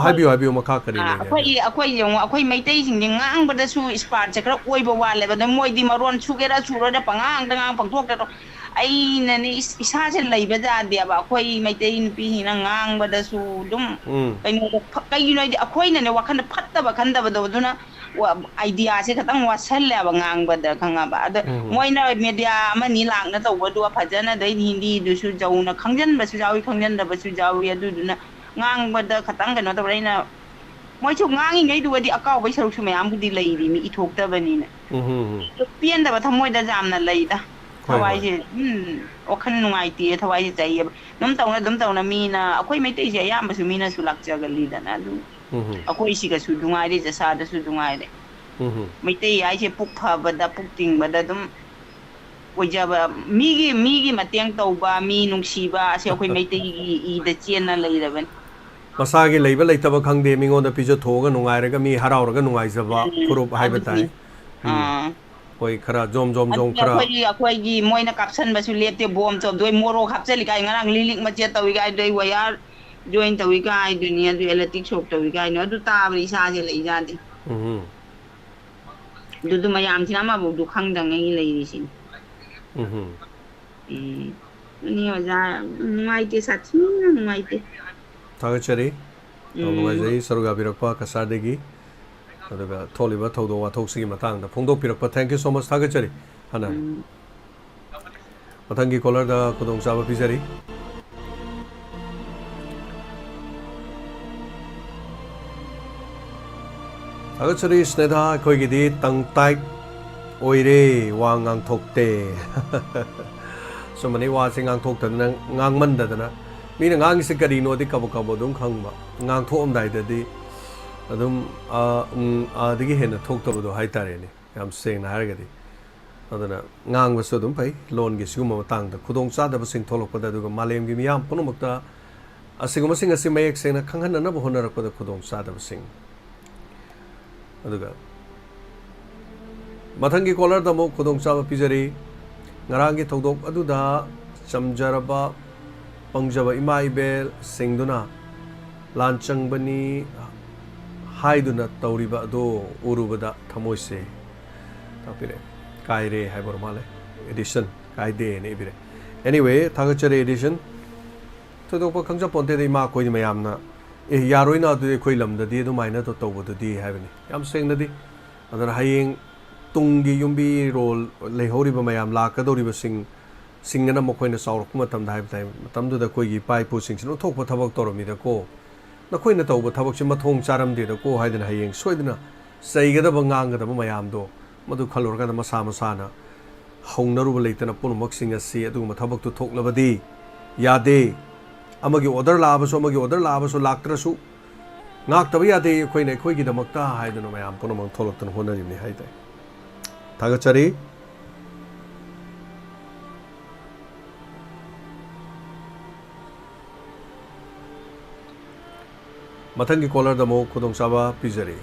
हाइबियो मखा करी अखोई मैतै सिंग ngang स्पार्ट से खर ओइबो वाले बद मोइदि मरोन सुगेरा सुरोदा पंगांग पंगथोक ꯑꯩꯅꯅꯦ ꯏꯁꯥꯁꯦ ꯂꯩꯕ ꯌꯥꯗꯦꯕ ꯑꯩꯈꯣꯏ ꯃꯩꯇꯩ ꯅꯨꯄꯤꯁꯤꯡꯅ ꯉꯥꯡꯕꯗꯁꯨ ꯑꯗꯨꯝ ꯀꯩꯅꯣꯗ ꯀꯩꯒꯤꯅꯣ ꯍꯥꯏꯗꯤ ꯑꯩꯈꯣꯏꯅꯅꯦ ꯋꯥꯈꯜꯗ ꯐꯠꯇꯕ ꯈꯟꯗꯕꯗꯣ ꯑꯗꯨꯅ ꯑꯥꯏꯗꯤꯌꯥꯁꯦ ꯈꯤꯇꯪ ꯋꯥꯠꯁꯜꯂꯦꯕ ꯉꯥꯡꯕꯗ ꯈꯪꯉꯕ ꯑꯗ ꯃꯣꯏꯅ ꯃꯦꯗꯤꯌꯥ ꯑꯃꯅꯤ ꯂꯥꯛꯅ ꯇꯧꯕꯗꯨꯒ ꯐꯖꯅ ꯑꯗꯩ ꯍꯤꯟꯗꯤꯗꯨꯁꯨ ꯖꯧꯅ ꯈꯪꯖꯟꯕꯁꯨ ꯌꯥꯎꯏ ꯈꯪꯖꯟꯗꯕꯁꯨ ꯌꯥꯎꯏ ꯑꯗꯨꯗꯨꯅ ꯉꯥꯡꯕꯗ ꯈꯤꯇꯪ ꯀꯩꯅꯣ ꯇꯧꯕ ꯑꯩꯅ ꯃꯣꯏꯁꯨ ꯉꯥꯡꯉꯤꯉꯩꯗꯨꯒꯗꯤ ꯑꯀꯥꯎꯕꯩ ꯁꯔꯨꯛꯁꯨ ꯃꯌꯥꯝꯕꯨꯗꯤ ꯂꯩꯔꯤ ꯃꯤ ꯏꯊꯣꯛꯇꯕꯅꯤꯅ ꯄꯦꯟꯗꯕ ꯊꯃꯣꯏꯗ ꯌꯥꯝꯅ ꯂꯩꯗ ꯍꯣꯏ ꯍꯣꯏ ꯊꯋꯥꯏꯁꯦ ꯋꯥꯈꯜ ꯅꯨꯡꯉꯥꯏꯇꯦ ꯊꯋꯥꯏꯁꯦ ꯆꯩꯌꯦꯕ ꯑꯗꯨꯝ ꯇꯧꯅ ꯃꯤꯅ ꯑꯩꯈꯣꯏ ꯃꯩꯇꯩꯁꯦ ꯑꯌꯥꯝꯕꯁꯨ ꯃꯤꯅꯁꯨ ꯂꯥꯛꯆꯒꯜꯂꯤꯗꯅ ꯑꯗꯨꯝ ꯑꯩꯈꯣꯏ ꯁꯤꯒꯁꯨ ꯅꯨꯡꯉꯥꯏꯔꯦ ꯖꯁꯥꯗꯁꯨ ꯅꯨꯡꯉꯥꯏꯔꯦ ꯃꯩꯇꯩ ꯍꯥꯏꯁꯦ ꯄꯨꯛ ꯐꯕꯗ ꯄꯨꯛ ꯇꯤꯡꯕꯗ ꯑꯗꯨꯝ ꯑꯣꯏꯖꯕ ꯃꯤꯒꯤ ꯃꯇꯦꯡ ꯇꯧꯕ ꯃꯤ ꯅꯨꯡꯁꯤꯕ ꯑꯁꯦ ꯑꯩꯈꯣꯏ ꯃꯩꯇꯩꯒꯤ ꯏꯗ ꯆꯦꯟꯅ ꯂꯩꯔꯕꯅꯤ ꯃꯁꯥꯒꯤ ꯂꯩꯕ ꯂꯩꯇꯕ ꯈꯪꯗꯦ ꯃꯤꯉꯣꯟꯗ ꯄꯤꯖꯊꯣꯛꯑꯒ ꯅꯨꯡꯉꯥꯏꯔꯒ ꯃꯤ ꯍꯔꯥꯎꯔꯒ ꯅꯨꯡꯉꯥꯏꯖꯕ ꯐꯨꯔꯨꯞ ꯍꯥꯏꯕ ꯇꯥꯏ ꯑꯗꯨꯅꯤ ꯍꯣꯏ ꯈꯔ ꯖꯣꯝ ꯖꯣꯝ ꯖꯣꯝ ꯑꯗꯨꯅ ꯈꯔ ꯑꯩꯈꯣꯏꯒꯤ ꯃꯣꯏꯅ ꯀꯥꯞꯁꯟꯕꯁꯨ ꯂꯦꯞꯇꯦ ꯕꯣꯝ ꯇꯧꯗꯣꯏ ꯃꯣꯔꯣꯛ ꯍꯥꯞꯆꯜꯂꯤ ꯀꯥꯏ ꯉꯔꯥꯡ ꯂꯤꯂꯤꯛ ꯃꯆꯦꯠ ꯇꯧꯏ ꯀꯥꯏꯗꯩ ꯋꯥꯌꯥꯔ ꯖꯣꯏꯟ ꯇꯧꯏ ꯀꯥꯏꯗꯨꯅꯤ ꯑꯗꯨ ꯑꯦꯂꯦꯛꯇꯤꯛ ꯁꯣꯛ ꯇꯧꯏ ꯀꯥꯏꯅꯣ ꯑꯗꯨ ꯇꯥꯕꯗ ꯏꯁꯥꯁꯦ ꯂꯩꯖꯥꯗꯦ ꯑꯗꯨꯗꯨ ꯃꯌꯥꯝꯁꯤꯅ ꯑꯃꯐꯥꯎꯗꯨ ꯈꯪꯗꯉꯩ ꯂꯩꯔꯤꯁꯤꯅꯤ ꯑꯗꯨꯅꯤ ꯑꯣꯖꯥ ꯅꯨꯡꯉꯥꯏꯇꯦ ꯁꯥꯊꯤꯅ ꯅꯨꯡꯉꯥꯏꯇꯦ ꯊꯥꯒꯠꯆꯔꯤ ꯌꯥꯝ ꯅꯨꯡꯉꯥꯏꯖꯩ ꯁꯔꯨꯛ ꯌꯥꯕꯤꯔꯛꯄ ꯀꯁꯥꯔꯗꯒꯤ ꯑꯗꯨꯒ ꯊꯣꯛꯂꯤꯕ ꯊꯧꯗꯣꯛ ꯋꯥꯊꯣꯛꯁꯤꯒꯤ ꯃꯇꯥꯡꯗ ꯐꯣꯡꯗꯣꯛꯄꯤꯔꯛꯄ ꯊꯦꯡꯛ ꯌꯨ ꯁꯣ ꯃꯆ ꯊꯥꯒꯠꯆꯔꯤ ꯍꯥꯟꯅ ꯃꯊꯪꯒꯤ ꯀꯣꯂꯔꯗ ꯈꯨꯗꯣꯡꯆꯥꯕ ꯄꯤꯖꯔꯤ ꯊꯥꯒꯠꯆꯔꯤ ꯁ꯭ꯅꯦꯗꯥ ꯑꯩꯈꯣꯏꯒꯤꯗꯤ ꯇꯪ ꯇꯥꯏꯛ ꯑꯣꯏꯔꯦ ꯋꯥ ꯉꯥꯡꯊꯣꯛꯇꯦ ꯁꯨꯝꯕꯅꯤ ꯋꯥꯁꯦ ꯉꯥꯡꯊꯣꯛꯇꯗꯅ ꯉꯥꯡꯃꯟꯗꯗꯅ ꯃꯤꯅ ꯉꯥꯡꯉꯤꯁꯦ ꯀꯔꯤꯅꯣꯗꯤ ꯀꯕꯛ ꯑꯗꯨꯝ ꯈꯪꯕ ꯉꯥꯡꯊꯣꯛꯑꯝꯗꯥꯏꯗꯗꯤ ꯑꯗꯨꯝ ꯑꯗꯒꯤ ꯍꯦꯟꯅ ꯊꯣꯛꯇꯕꯗꯣ ꯍꯥꯏꯇꯥꯔꯦꯅꯦ ꯌꯥꯝ ꯁꯦꯡꯅ ꯍꯥꯏꯔꯒꯗꯤ ꯑꯗꯨꯅ ꯉꯥꯡꯕꯁꯨ ꯑꯗꯨꯝ ꯐꯩ ꯂꯣꯟꯒꯤ ꯁꯤꯒꯨꯝꯕ ꯃꯇꯥꯡꯗ ꯈꯨꯗꯣꯡꯆꯥꯗꯕꯁꯤꯡ ꯊꯣꯛꯂꯛꯄꯗ ꯑꯗꯨꯒ ꯃꯥꯂꯦꯝꯒꯤ ꯃꯤꯌꯥꯝ ꯄꯨꯝꯅꯃꯛꯇ ꯑꯁꯤꯒꯨꯝꯕꯁꯤꯡ ꯑꯁꯤ ꯃꯌꯦꯛ ꯁꯦꯡꯅ ꯈꯪꯍꯟꯅꯅꯕ ꯍꯣꯠꯅꯔꯛꯄꯗ ꯈꯨꯗꯣꯡꯆꯥꯗꯕꯁꯤꯡ ꯑꯗꯨꯒ ꯃꯊꯪꯒꯤ ꯀꯣꯂꯔꯗ ꯑꯃꯨꯛ ꯈꯨꯗꯣꯡꯆꯥꯕ ꯄꯤꯖꯔꯤ ꯉꯔꯥꯡꯒꯤ ꯊꯧꯗꯣꯛ ꯑꯗꯨꯗ ꯆꯝꯖꯔꯕ ꯄꯪꯖꯕ ꯏꯃꯥ ꯏꯕꯦꯜꯁꯤꯡꯗꯨꯅ ꯂꯥꯟꯆꯪꯕꯅꯤ ꯍꯥꯏꯗꯨꯅ ꯇꯧꯔꯤꯕ ꯑꯗꯨ ꯎꯔꯨꯕꯗ ꯊꯃꯣꯏꯁꯦ ꯇꯥꯛꯄꯤꯔꯦ ꯀꯥꯏꯔꯦ ꯍꯥꯏꯕ ꯃꯥꯜꯂꯦ ꯑꯦꯗꯤꯁꯟ ꯀꯥꯏꯗꯦꯅ ꯏꯕꯤꯔꯦ ꯑꯦꯅꯤꯋꯦ ꯊꯥꯒꯠꯆꯔꯦ ꯑꯦꯗꯤꯁꯟ ꯊꯣꯏꯗꯣꯛꯄ ꯈꯪꯖꯄꯣꯟꯇꯦꯗ ꯏꯃꯥ ꯑꯩꯈꯣꯏꯗꯤ ꯃꯌꯥꯝꯅ ꯌꯥꯔꯣꯏꯅ ꯑꯗꯨꯗꯤ ꯑꯩꯈꯣꯏ ꯂꯝꯗꯗꯤ ꯑꯗꯨꯃꯥꯏꯅ ꯇꯧꯕꯗꯨꯗꯤ ꯍꯥꯏꯕꯅꯤ ꯌꯥꯝ ꯁꯦꯡꯅꯗꯤ ꯑꯗꯨꯅ ꯍꯌꯦꯡ ꯇꯨꯡꯒꯤ ꯌꯨꯝꯕꯤꯔꯣꯜ ꯂꯩꯍꯧꯔꯤꯕ ꯃꯌꯥꯝ ꯂꯥꯛꯀꯗꯧꯔꯤꯕꯁꯤꯡꯅ ꯃꯈꯣꯏꯅ ꯆꯥꯎꯔꯛꯄ ꯃꯇꯝꯗ ꯍꯥꯏꯕ ꯇꯥꯏ ꯃꯇꯝꯗꯨꯗ ꯑꯩꯈꯣꯏꯒꯤ ꯏꯄꯥ ꯏꯄꯨꯁꯤꯡꯁꯤꯅ ꯊꯣꯛꯄ ꯊꯕꯛ ꯇꯧꯔꯝꯃꯤꯗꯀꯣ ꯅꯈꯣꯏꯅ ꯇꯧꯕ ꯊꯕꯛꯁꯤ ꯃꯊꯣꯡ ꯆꯥꯔꯝꯗꯦꯗꯀꯣ ꯍꯥꯏꯗꯅ ꯍꯌꯦꯡ ꯁꯣꯏꯗꯅ ꯆꯩꯒꯗꯕ ꯉꯥꯡꯒꯗꯕ ꯃꯌꯥꯝꯗꯣ ꯃꯗꯨ ꯈꯜꯂꯨꯔꯀꯥꯟꯗ ꯃꯁꯥ ꯃꯁꯥꯅ ꯍꯧꯅꯔꯨꯕ ꯂꯩꯇꯅ ꯄꯨꯝꯅꯃꯛꯁꯤꯡ ꯑꯁꯤ ꯑꯗꯨꯒꯨꯝꯕ ꯊꯕꯛꯇꯨ ꯊꯣꯛꯂꯕꯗꯤ ꯌꯥꯗꯦ ꯑꯃꯒꯤ ꯑꯣꯔꯗꯔ ꯂꯥꯛꯑꯕꯁꯨ ꯂꯥꯛꯇ꯭ꯔꯁꯨ ꯉꯥꯛꯇꯕ ꯌꯥꯗꯦ ꯑꯩꯈꯣꯏꯅ ꯑꯩꯈꯣꯏꯒꯤꯗꯃꯛꯇ ꯍꯥꯏꯗꯨꯅ ꯃꯌꯥꯝ ꯄꯨꯝꯅꯃꯛ ꯊꯣꯛꯂꯛꯇꯨꯅ ꯍꯣꯠꯅꯔꯤꯕꯅꯤ ꯍꯥꯏꯇꯥꯏ ꯊꯥꯒꯠꯆꯔꯤ ꯃꯊꯪꯒꯤ ꯀꯣꯂꯔꯗ ꯑꯃꯨꯛ ꯈꯨꯗꯣꯡꯆꯥꯕ ꯄꯤꯖꯔꯤ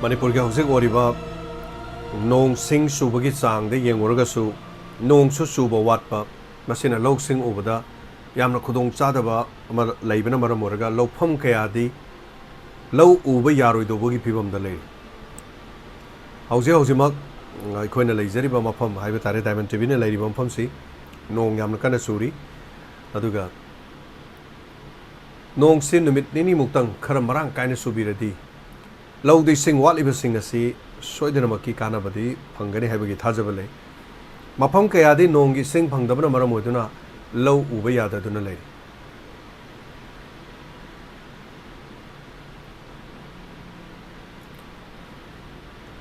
ꯃꯅꯤꯄꯨꯔꯒꯤ ꯍꯧꯖꯤꯛ ꯑꯣꯏꯔꯤꯕ ꯅꯣꯡꯁꯤꯡ ꯆꯨꯕꯒꯤ ꯆꯥꯡꯗ ꯌꯦꯡꯉꯨꯔꯒꯁꯨ ꯅꯣꯡꯁꯨ ꯆꯨꯕ ꯋꯥꯠꯄ ꯃꯁꯤꯅ ꯂꯧꯁꯤꯡ ꯎꯕꯗ ꯌꯥꯝꯅ ꯈꯨꯗꯣꯡꯆꯥꯗꯕ ꯑꯃ ꯂꯩꯕꯅ ꯃꯔꯝ ꯑꯣꯏꯔꯒ ꯂꯧꯐꯝ ꯀꯌꯥꯗꯤ ꯂꯧ ꯎꯕ ꯌꯥꯔꯣꯏꯗꯧꯕꯒꯤ ꯐꯤꯕꯝꯗ ꯂꯩꯔꯤ ꯍꯧꯖꯤꯛꯃꯛ ꯑꯩꯈꯣꯏꯅ ꯂꯩꯖꯔꯤꯕ ꯃꯐꯝ ꯍꯥꯏꯕ ꯇꯥꯔꯦ ꯗꯥꯏꯃꯟ ꯇꯤꯚꯤꯅ ꯂꯩꯔꯤꯕ ꯃꯐꯝꯁꯤ ꯅꯣꯡ ꯌꯥꯝꯅ ꯀꯟꯅ ꯆꯨꯔꯤ ꯑꯗꯨꯒ ꯅꯣꯡꯁꯤ ꯅꯨꯃꯤꯠ ꯅꯤꯅꯤꯃꯨꯛꯇꯪ ꯈꯔ ꯃꯔꯥꯡ ꯀꯥꯏꯅ ꯆꯨꯕꯤꯔꯗꯤ ꯂꯧꯗ ꯏꯁꯤꯡ ꯋꯥꯠꯂꯤꯕꯁꯤꯡ ꯑꯁꯤ ꯁꯣꯏꯗꯅꯃꯛꯀꯤ ꯀꯥꯟꯅꯕꯗꯤ ꯐꯪꯒꯅꯤ ꯍꯥꯏꯕꯒꯤ ꯊꯥꯖꯕ ꯂꯩ ꯃꯐꯝ ꯀꯌꯥꯗꯤ ꯅꯣꯡꯒꯤ ꯏꯁꯤꯡ ꯐꯪꯗꯕꯅ ꯃꯔꯝ ꯑꯣꯏꯗꯨꯅ ꯂꯧ ꯎꯕ ꯌꯥꯗꯗꯨꯅ ꯂꯩꯔꯤ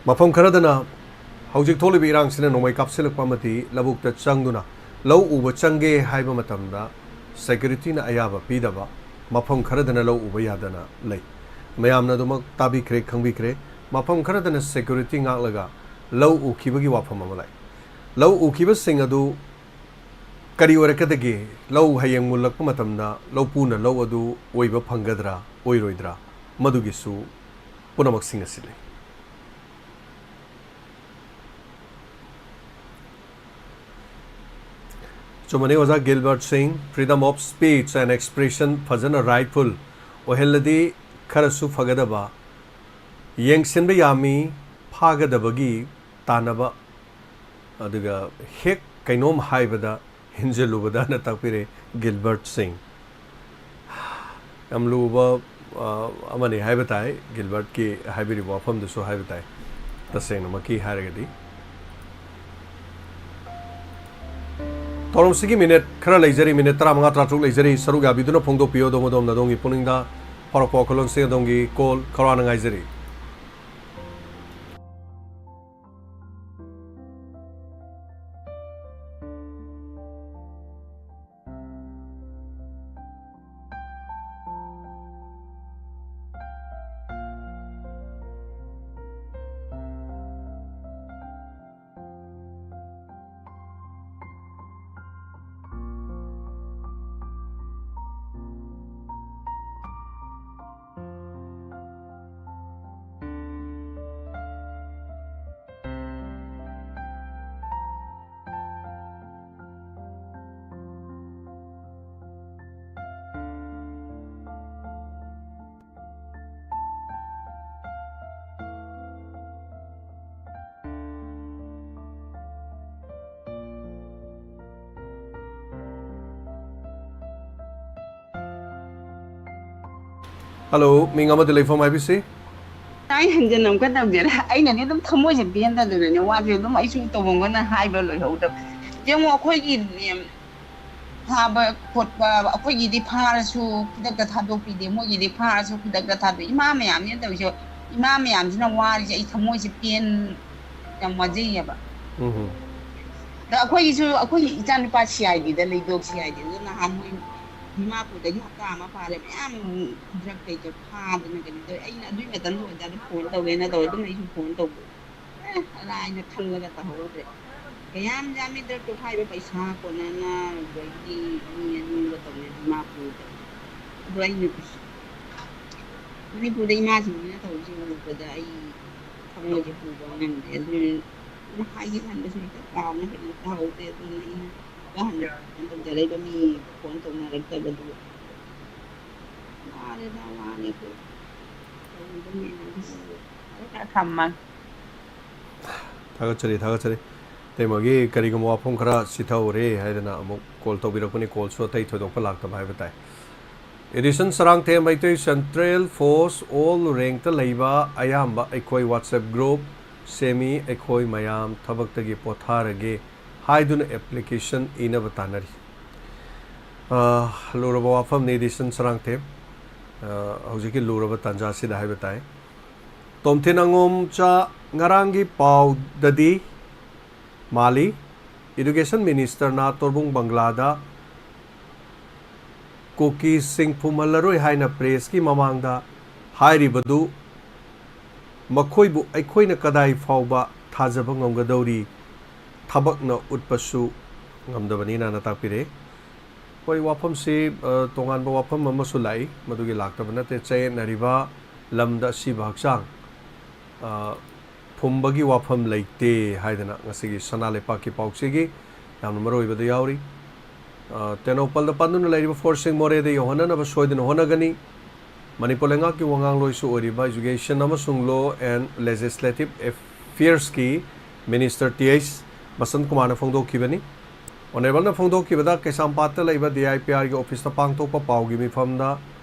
mafam kharadana hojik tholi bi rang sina nomai kapsil pamati labuk ta changduna lau uba change haiba matamda security na ayaba pidaba mafam kharadana lau uba yadana lei mayamna dumak tabi kre khangbi kre mafam kharadana security ngak lau ukibagi wafam amalai lau ukiba singadu kari orakadagi lau hayang mulak matamda lau puna lau adu oiba phangadra oiroidra madugisu punamak singasile Chumani was a Gilbert Singh, freedom of speech and expression fazana rightful. Ohelladi Karasu Fagadaba Yang Sinba Yami Pagadabagi Tanaba Aduga Hek Kainom Haibada Hinjelubada Natapire Gilbert Singh. Amluba Amani Haibatai, Gilbert Ki Haibiri Wapam the So Haibatai. The same Maki Haragadi. Toromsigi minute, Kara Lazeri minute, Ramanga Tratu Lazeri, Saruga Biduna Pongo Pio Domodom Nadongi Puninda, Parapocolon Seadongi, Cole, Korana Izeri. Hello, Mingama telephone IBC. I hadn't known what I did. I didn't come with a being that the water, I should to one and high below hold up. Young Quay Harbor put a Quay de Paris who put the Tadopi, the Mogi de Paris who put the Tabi. Imami, I'm near the Imami, I'm not why it's a moist pin and Wazia. The Quay is a Quay Italian Pachi ID, the legal CID, and I'mมาพูดแต่ยากกล้ามาพาเลยแอมรักไปจะพาเป็นกันเลยไอ้น่ะด้วยแต่ตัวจะผลตัวเองนะตัวต้องไม่ผลตัวอะไรเนี่ยทำกันแต่หัวเลยพยายามจะไม่เดินตัวไทยไปสาคนนั้นนะโดยที่มีนู่นก็ต้องมาพูดด้วยนี่ไม่พูดได้มาถึงนะตัวจริงๆก็ได้ทำอะไรจะพูดบ้างนั่นเองไม่ให้ที่ท่านไปช่วยกับเรานะเป็นเราแต่ตรงนี้ก็หันมันจะได้ก็มีผลตรงนั้นแต่ก็ดูว่าเลยนะว่านี่คือมันมีแล้วทำมันTagachari. Temagi Karigamo Punkara Sitaure, Hadana, Call Tobirapuni, Call Sotai to the Palak of Habitat. Edition Sarang Temaite Central Force, all rank the Laiba, Ayamba, Ekoi WhatsApp group, Semi, Ekoi Mayam, Tabaktagi Potharage, Haidun application in a batanari. Luraba from Edition Sarang Tem, Hojiki Luraba Tanjasi the Habitat. Tomtinangom cha ngarangi pau dadi Mali Education Minister na Torbung Banglada Koki Singh Pumalaroi haina press ki mamangda hairi badu makhoibu aikhoina kadai fauba thajaba ngamgadori thabakna utpasu ngamdabani na natapire koi wafam se tongan ba wafam amasu lai madugi laktabana te che nariba lamda si bhaksang Pumbagi wafam laite haidana ngasigi sanale paki pauksigi yamna maroi bada yauri tenopal da panduna laiba forcing more de yohana na basoidina honagani manipolenga ki wangang loisu oriba education amasung law and legislative affairs ki minister ts basan kumar na phongdo kibani honorable na phongdo kibada kesampata laiba DIPR ki office ta pangtok pa paugi mi famda